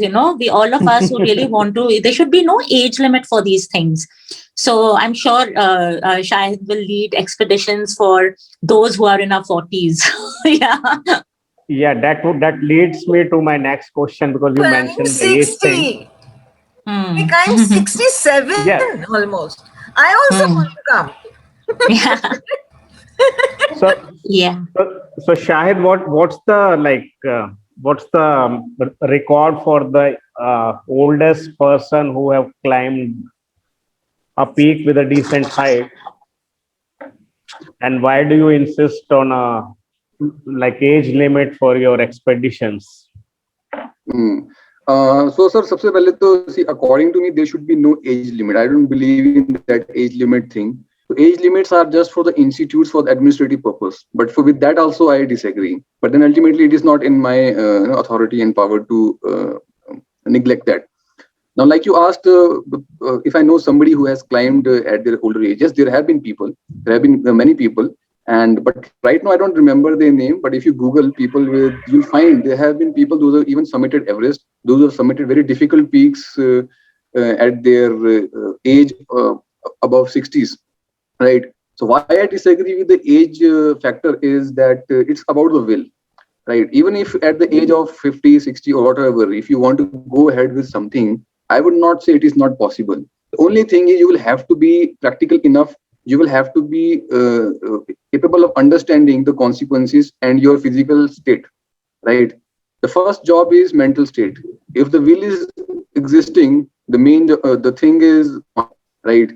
all of us who really want to, there should be no age limit for these things. So I'm sure Shahid will lead expeditions for those who are in our 40s. Yeah, that leads me to my next question, because you mentioned the age thing. I'm 67 almost. I also want to come. So Shahid, what's the record for the oldest person who have climbed a peak with a decent height, and why do you insist on a age limit for your expeditions? So sir, सबसे पहले तो see, according to me, there should be no age limit. I don't believe in that age limit thing. So age limits are just for the institutes for the administrative purpose. But with that also, I disagree. But then ultimately, it is not in my authority and power to neglect that. Now, like you asked, if I know somebody who has climbed at their older age, yes, there have been people, there have been many people, but right now I don't remember their name. But if you Google people you'll find there have been people those have even summited Everest, those who have summited very difficult peaks at their age above 60s, right? So why I disagree with the age factor is that it's about the will, right? Even if at the age of 50, 60 or whatever, if you want to go ahead with something, I would not say it is not possible. The only thing is you will have to be practical enough. You will have to be capable of understanding the consequences and your physical state, right? The first job is mental state. If the will is existing, the thing is right.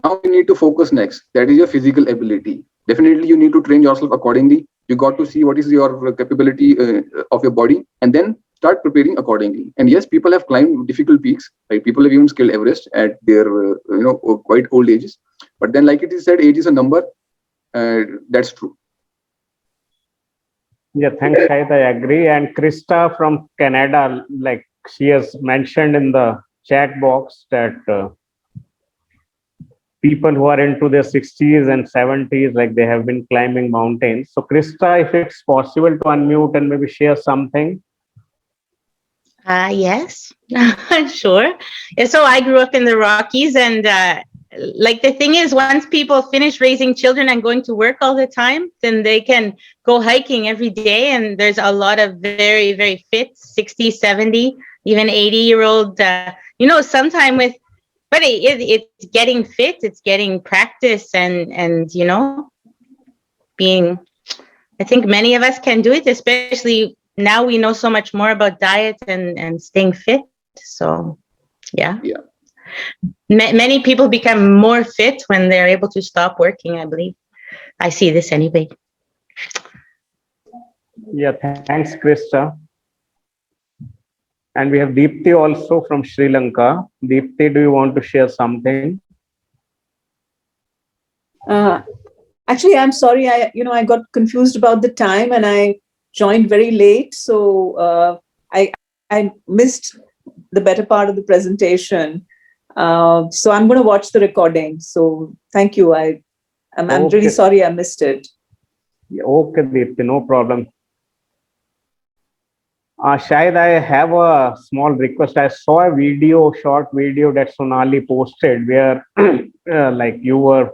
Now you need to focus next. That is your physical ability. Definitely, you need to train yourself accordingly. You got to see what is your capability of your body, and then start preparing accordingly. And yes, people have climbed difficult peaks, right? People have even scaled Everest at their quite old ages. But then, like it is said, age is a number. That's true. Yeah, thanks, Shahid. I agree. And Krista from Canada, like she has mentioned in the chat box that people who are into their 60s and 70s, like they have been climbing mountains. So Krista, if it's possible to unmute and maybe share something. Yes, sure. Yeah, so I grew up in the Rockies, and like the thing is, once people finish raising children and going to work all the time, then they can go hiking every day. And there's a lot of very, very fit 60, 70, even 80-year-old, sometime with, but it's getting fit, it's getting practice and being, I think many of us can do it, especially now we know so much more about diet and staying fit. So, yeah. Many people become more fit when they're able to stop working, I believe. I see this anyway. Yeah, thanks, Krista. And we have Deepthi also from Sri Lanka. Deepthi, do you want to share something? Actually, I'm sorry. I got confused about the time and I joined very late. So I missed the better part of the presentation. So I'm going to watch the recording. So thank you. I'm Okay. really sorry I missed it. Yeah, okay, Deepthi, no problem. Shahid, I have a small request. I saw a short video that Sonali posted where like you were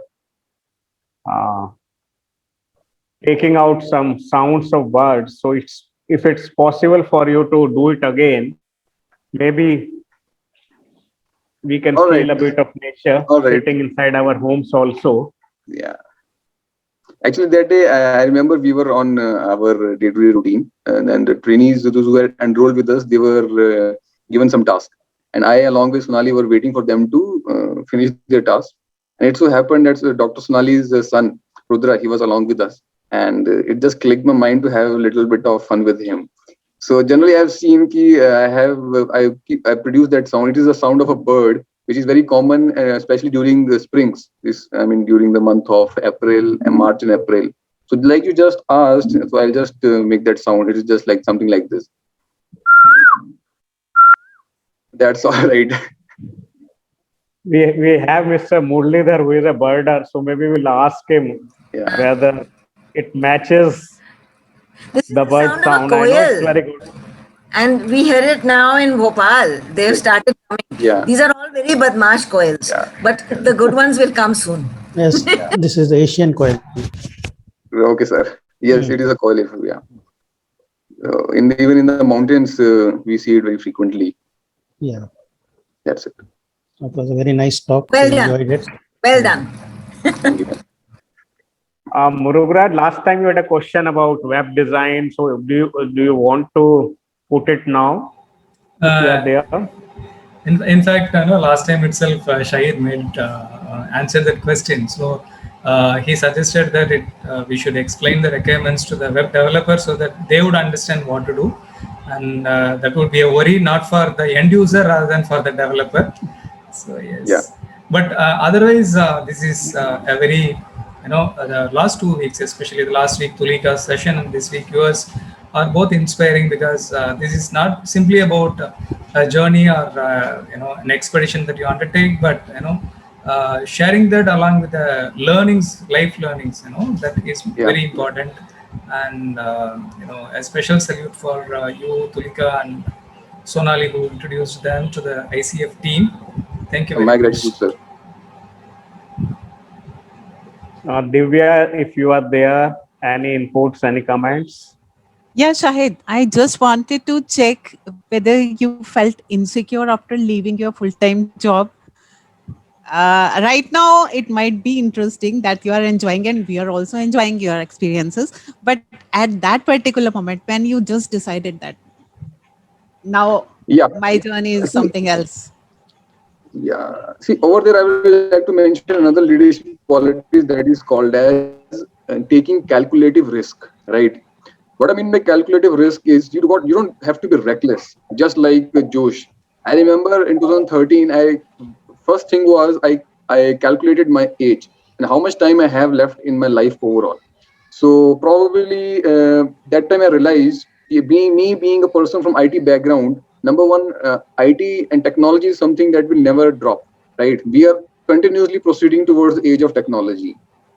taking out some sounds of birds. So if it's possible for you to do it again, maybe we can All feel right. a bit of nature sitting inside our homes also. Yeah. Actually, that day, I remember we were on our day-to-day routine, and the trainees, those who were enrolled with us, they were given some task. And I, along with Sonali, were waiting for them to finish their task. And it so happened that Dr. Sonali's son, Rudra, he was along with us. And it just clicked my mind to have a little bit of fun with him. So generally, I've seen I produce that sound. It is the sound of a bird, which is very common, especially during the springs. During the month of April and March and April. So like you just asked, so I'll just make that sound. It is just like something like this. That's all right. We have Mr. Murlidhar, who is a birder, so maybe we'll ask him whether it matches This is the bird sound. I know it's very good. And we hear it now in Bhopal. They've started coming. Yeah. These are all very badmash koels, but the good ones will come soon. Yes, this is the Asian coil. Okay, sir. Yes, it is a coil. Yeah. Even in the mountains, we see it very frequently. Yeah. That's it. It was a very nice talk. Well I done. enjoyed it. Well done. Thank you. Murugaran, last time you had a question about web design. So do you want to put it now? You are there. In fact, last time itself, Shahid answered that question. So he suggested that we should explain the requirements to the web developer so that they would understand what to do, and that would be a worry not for the end user rather than for the developer. So yes. Yeah. But otherwise, this is a very the last 2 weeks, especially the last week Tulika's session and this week yours, are both inspiring because this is not simply about a journey or an expedition that you undertake, but sharing that along with the learnings, life learnings, that is Yeah. very important. And a special salute for you, Tulika and Sonali, who introduced them to the ICF team. Thank you very My much. gratitude, sir. Divya, if you are there, any inputs, any comments? Yeah, Shahid, I just wanted to check whether you felt insecure after leaving your full-time job. Right now, it might be interesting that you are enjoying and we are also enjoying your experiences. But at that particular moment, when you just decided that now Yeah. my journey is See, something else. Yeah. See, over there, I would like to mention another leadership qualities that is called as taking calculative risk, right? What I mean by calculative risk is you don't have to be reckless, just like Josh. I remember in 2013, first thing was I calculated my age and how much time I have left in my life overall. So probably that time I realized, being a person from IT background, number one, IT and technology is something that will never drop, right? We are continuously proceeding towards the age of technology.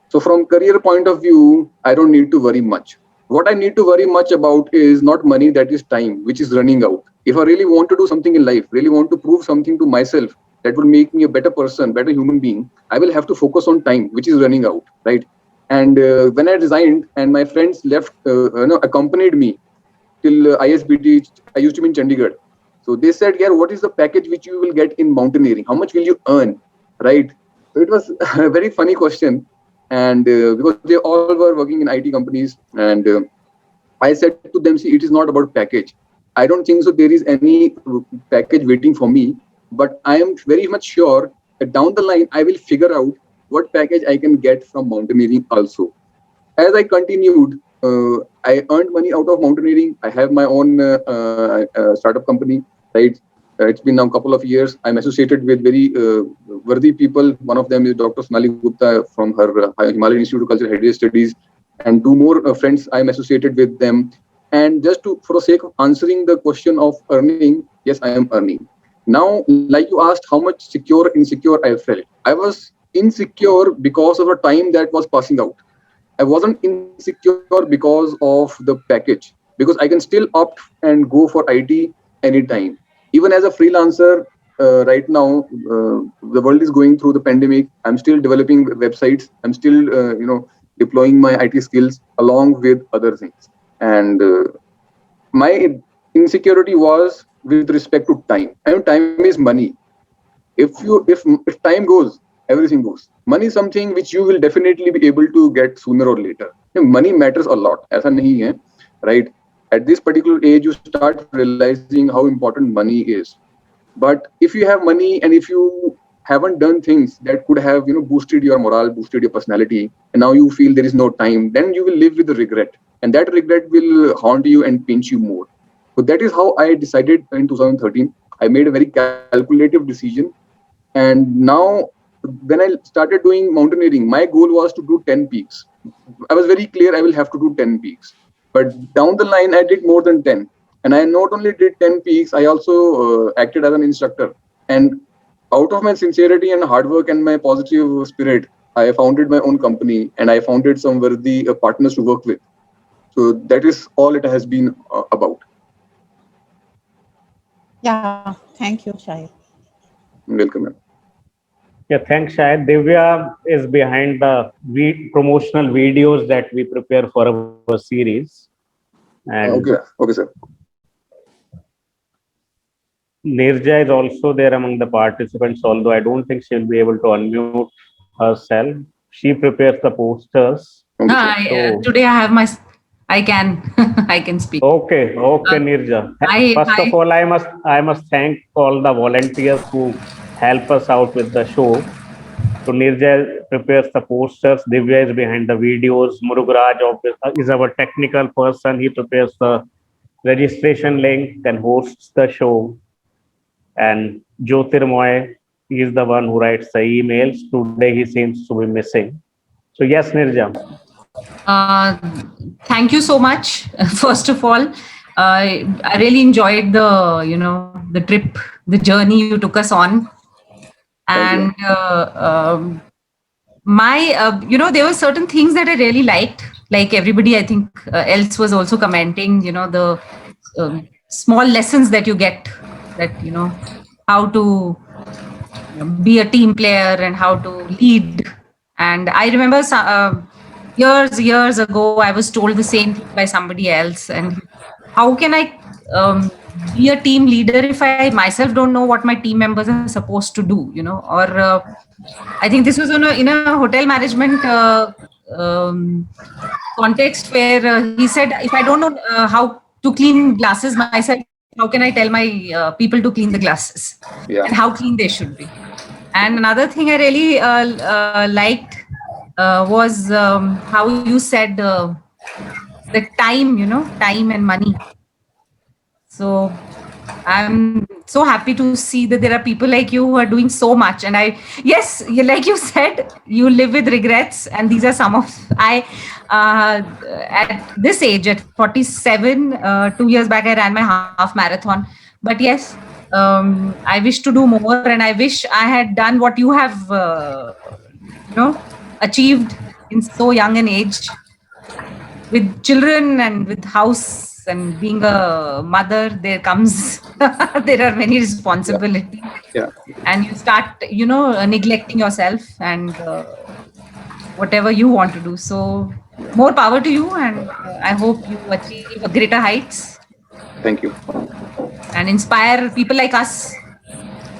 So from career point of view, I don't need to worry much. What I need to worry much about is not money, that is time, which is running out. If I really want to do something in life, really want to prove something to myself that will make me a better person, better human being, I will have to focus on time, which is running out, right? And when I resigned and my friends left, accompanied me till ISBT, I used to be in Chandigarh. So they said, yeah, what is the package which you will get in mountaineering? How much will you earn? Right? So it was a very funny question. And because they all were working in IT companies. And I said to them, see, it is not about package. I don't think so there is any package waiting for me. But I am very much sure that down the line, I will figure out what package I can get from mountaineering also. As I continued, I earned money out of mountaineering. I have my own startup company, right? It's been now a couple of years. I'm associated with very worthy people. One of them is Dr. Sonali Gupta from her Himalayan Institute of Cultural Heritage Studies, and two more friends I'm associated with them. And just for the sake of answering the question of earning, yes, I am earning. Now, like you asked, how much secure, insecure I felt. I was insecure because of the time that was passing out. I wasn't insecure because of the package, because I can still opt and go for IT anytime. Even as a freelancer, right now, the world is going through the pandemic. I'm still developing websites. I'm still, deploying my IT skills along with other things. And my insecurity was with respect to time. I mean, time is money. If time goes, everything goes. Money is something which you will definitely be able to get sooner or later. Money matters a lot, aisa nahi hai, right? At this particular age, you start realizing how important money is. But if you have money and if you haven't done things that could have boosted your morale, boosted your personality, and now you feel there is no time, then you will live with the regret, and that regret will haunt you and pinch you more. So that is how I decided in 2013. I made a very calculative decision. And now, when I started doing mountaineering, my goal was to do 10 peaks. I was very clear I will have to do 10 peaks. But down the line, I did more than 10. And I not only did 10 peaks, I also acted as an instructor. And out of my sincerity and hard work and my positive spirit, I founded my own company and I founded some worthy partners to work with. So that is all it has been about. Yeah, thank you, Shahid. Welcome. Ma'am. Yeah, thanks, Shahid. Divya is behind the promotional videos that we prepare for our series. And Okay, sir. Nirja is also there among the participants, although I don't think she'll be able to unmute herself. She prepares the posters. Okay, Today I have I can, I can speak. Okay, Nirja. First of all, I must thank all the volunteers who help us out with the show. So Nirja prepares the posters. Divya is behind the videos. Murugaraj is our technical person. He prepares the registration link and hosts the show. And Jyotirmoy is the one who writes the emails. Today he seems to be missing. So yes, Nirja. Thank you so much. First of all, I really enjoyed the trip, the journey you took us on, and there were certain things that I really liked. Like everybody, I think else was also commenting. The small lessons that you get, that how to be a team player and how to lead. And I remember years ago, I was told the same thing by somebody else. And how can I be a team leader if I myself don't know what my team members are supposed to do? Or I think this was in a hotel management context where he said, if I don't know how to clean glasses myself, how can I tell my people to clean the glasses and how clean they should be? And another thing I really liked was how you said the time, time and money. So I'm so happy to see that there are people like you who are doing so much. And like you said, you live with regrets. And these are some of, at this age, at 47, 2 years back, I ran my half marathon. But yes, I wish to do more, and I wish I had done what you have, achieved in so young an age, with children and with house and being a mother. There comes, there are many responsibilities, and you start, neglecting yourself and whatever you want to do. So more power to you, and I hope you achieve greater heights. Thank you. And inspire people like us.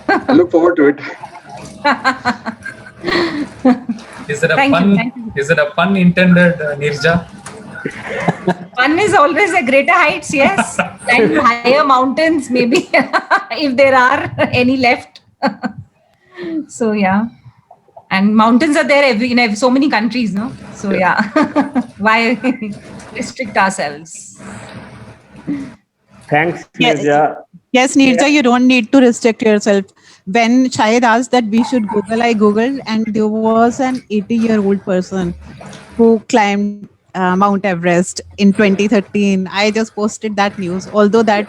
I look forward to it. Is it a Thank pun? you. Is it a pun intended, Nirja? Fun is always a greater heights, yes, and higher mountains, maybe, if there are any left. So yeah, and mountains are there in so many countries, no? So yeah, why restrict ourselves? Thanks, Yes. Nirja. Yes, Nirja, you don't need to restrict yourself. When Shahid asked that we should Google, I Googled, and there was an 80-year-old person who climbed Mount Everest in 2013. I just posted that news, although that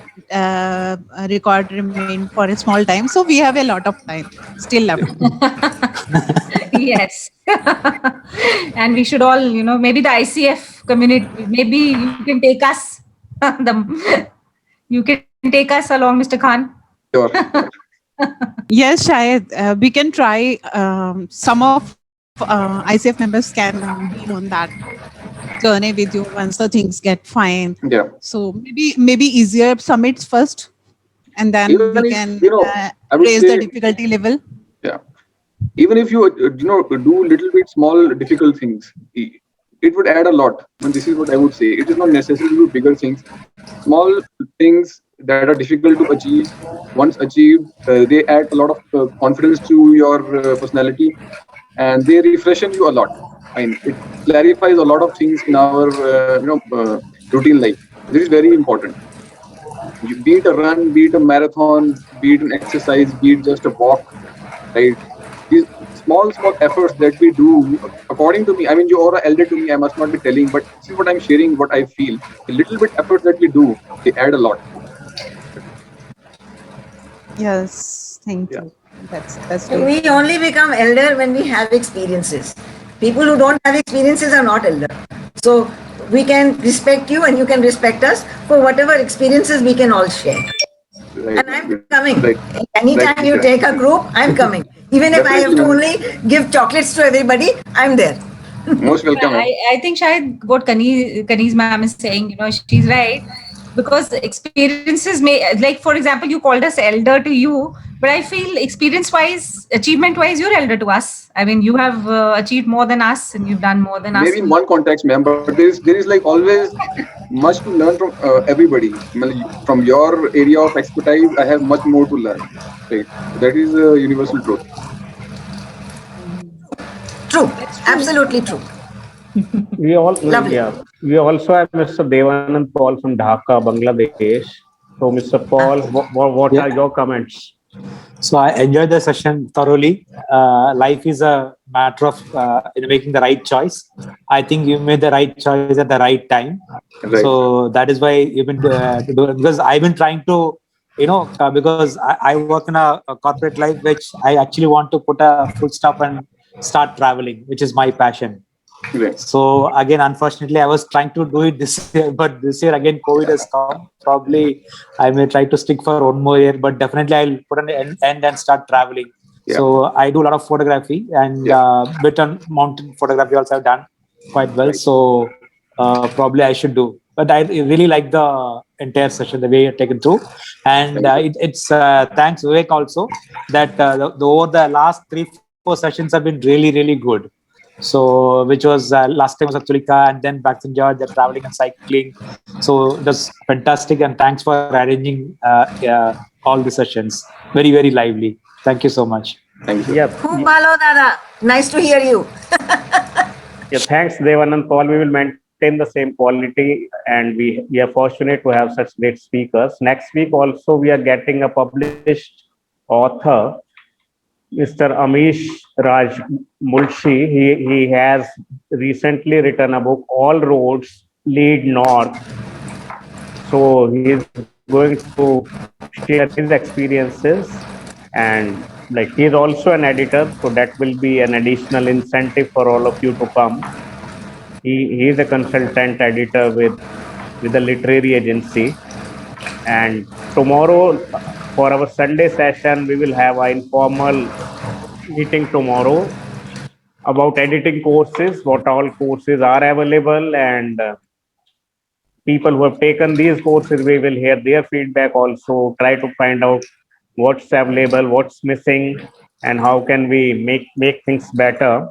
record remained for a small time. So we have a lot of time still left. Yes. And we should all, maybe the ICF community, maybe you can take us, you can take us along, Mr. Khan. Sure. Yes, Shahid, we can try. Some of ICF members can be on that journey with you once the things get fine. Yeah. So maybe easier summits first, and then Even we if, can I would raise say, the difficulty level. yeah. Even if you do little bit small difficult things, it would add a lot. And this is what I would say. It is not necessary to do bigger things. Small things that are difficult to achieve, once achieved, they add a lot of confidence to your personality, and they refreshen you a lot. I mean, it clarifies a lot of things in our routine life. This is very important. Be it a run, be it a marathon, be it an exercise, be it just a walk, right? These small efforts that we do, according to me, I mean, you are an elder to me, I must not be telling, but this is what I'm sharing, what I feel. The little bit efforts that we do, they add a lot. Yes, thank you. That's So great. we only become elder when we have experiences. People who don't have experiences are not elder. So we can respect you and you can respect us for whatever experiences we can all share. Right. And I'm coming. Right. Anytime you take a group, I'm coming. Even if I have to only give chocolates to everybody, I'm there. Most welcome. I think Shahid, what Kaniz ma'am is saying, she's right. Because experiences may, like for example, you called us elder to you, but I feel experience-wise, achievement-wise, you're elder to us. I mean, you have achieved more than us, and you've done more than us. Maybe in one context, ma'am, but there is like always much to learn from everybody. From your area of expertise, I have much more to learn. Right? That is a universal truth. True. Absolutely true. We also have Mr. Devanand Paul from Dhaka, Bangladesh. So, Mr. Paul, what are your comments? So I enjoyed the session thoroughly. Life is a matter of making the right choice. I think you made the right choice at the right time. Right. So that is why you've been because I've been trying to, because I work in a corporate life, which I actually want to put a full stop and start traveling, which is my passion. Right. So again, unfortunately, I was trying to do it this year, but this year again, COVID has come. Probably I may try to stick for one more year, but definitely I'll put an end and start traveling. Yeah. So I do a lot of photography and bit on mountain photography also I've done quite well. Right. So probably I should do. But I really like the entire session, the way you're taken through, and it's thanks Vivek also that over the last 3-4 sessions have been really really good. So which was last time was at Tulika and then back to George, they're traveling and cycling. So that's fantastic, and thanks for arranging all the sessions. Very very lively. Thank you so much. Thank you. Yeah, Khub bhalo, Dada. Nice to hear you. yeah. Thanks, Devanand Paul. We will maintain the same quality, and we are fortunate to have such great speakers. Next week also we are getting a published author, Mr. Amish Raj Mulshi. He has recently written a book, All Roads Lead North. So he is going to share his experiences, and like he is also an editor, so that will be an additional incentive for all of you to come. He is a consultant editor with a literary agency, and tomorrow for our Sunday session we will have an informal meeting tomorrow about editing courses, what all courses are available, and people who have taken these courses, we will hear their feedback also, try to find out what's available, what's missing, and how can we make things better.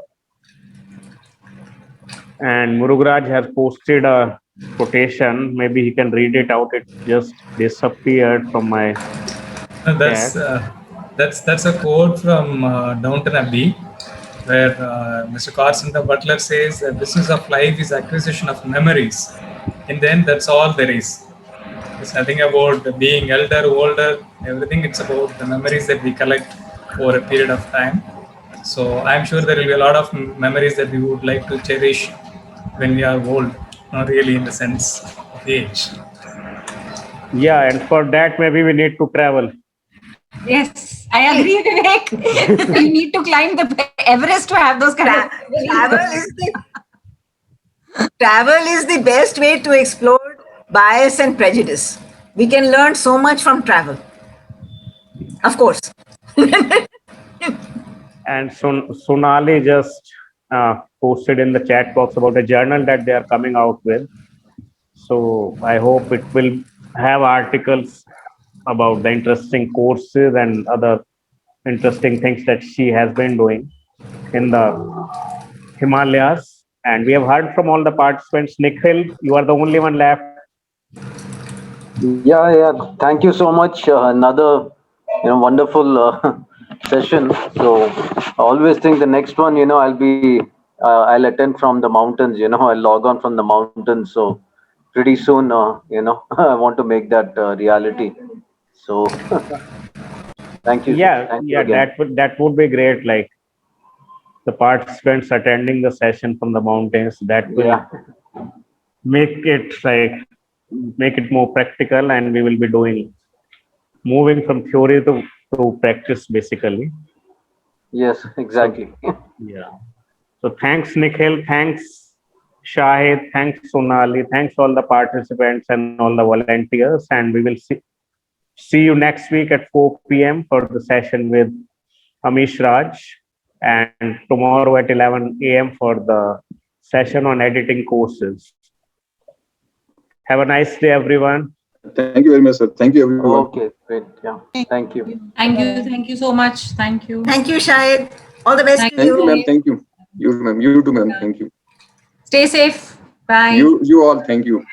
And Murugraj has posted a quotation. Maybe he can read it out. It just disappeared from my That's a quote from Downton Abbey, where Mr. Carson the butler says the business of life is acquisition of memories. In the end, that's all there is. It's nothing about being elder, older, everything. It's about the memories that we collect over a period of time. So I'm sure there will be a lot of memories that we would like to cherish when we are old, not really in the sense of age. Yeah, and for that maybe we need to travel. Yes, I agree, Vivek. You need to climb the Everest to have those kind of Travel is the best way to explore bias and prejudice. We can learn so much from travel. Of course. And Sonali just posted in the chat box about a journal that they are coming out with. So I hope it will have articles about the interesting courses and other interesting things that she has been doing in the Himalayas. And we have heard from all the participants. Nikhil, you are the only one left. Yeah. Thank you so much. Another, wonderful session. So I always think the next one, I'll attend from the mountains. I'll log on from the mountains. So pretty soon, I want to make that reality. So thank you. Yeah, Thank you again. that would be great. Like the participants attending the session from the mountains, that will make it more practical, and we will be moving from theory to practice basically. Yes, exactly. Yeah. So thanks Nikhil, thanks Shahid, thanks Sonali, thanks all the participants and all the volunteers, and we will see you next week at 4 p.m. for the session with Amish Raj, and tomorrow at 11 a.m. for the session on editing courses. Have a nice day, everyone. Thank you very much, sir. Thank you, everyone. Okay, great. Yeah. Thank you. Thank you so much. Thank you. Thank you, Shahid. All the best to Thank you, ma'am. Thank you. You, ma'am. You too, ma'am. Thank you. Stay safe. Bye. You all. Thank you.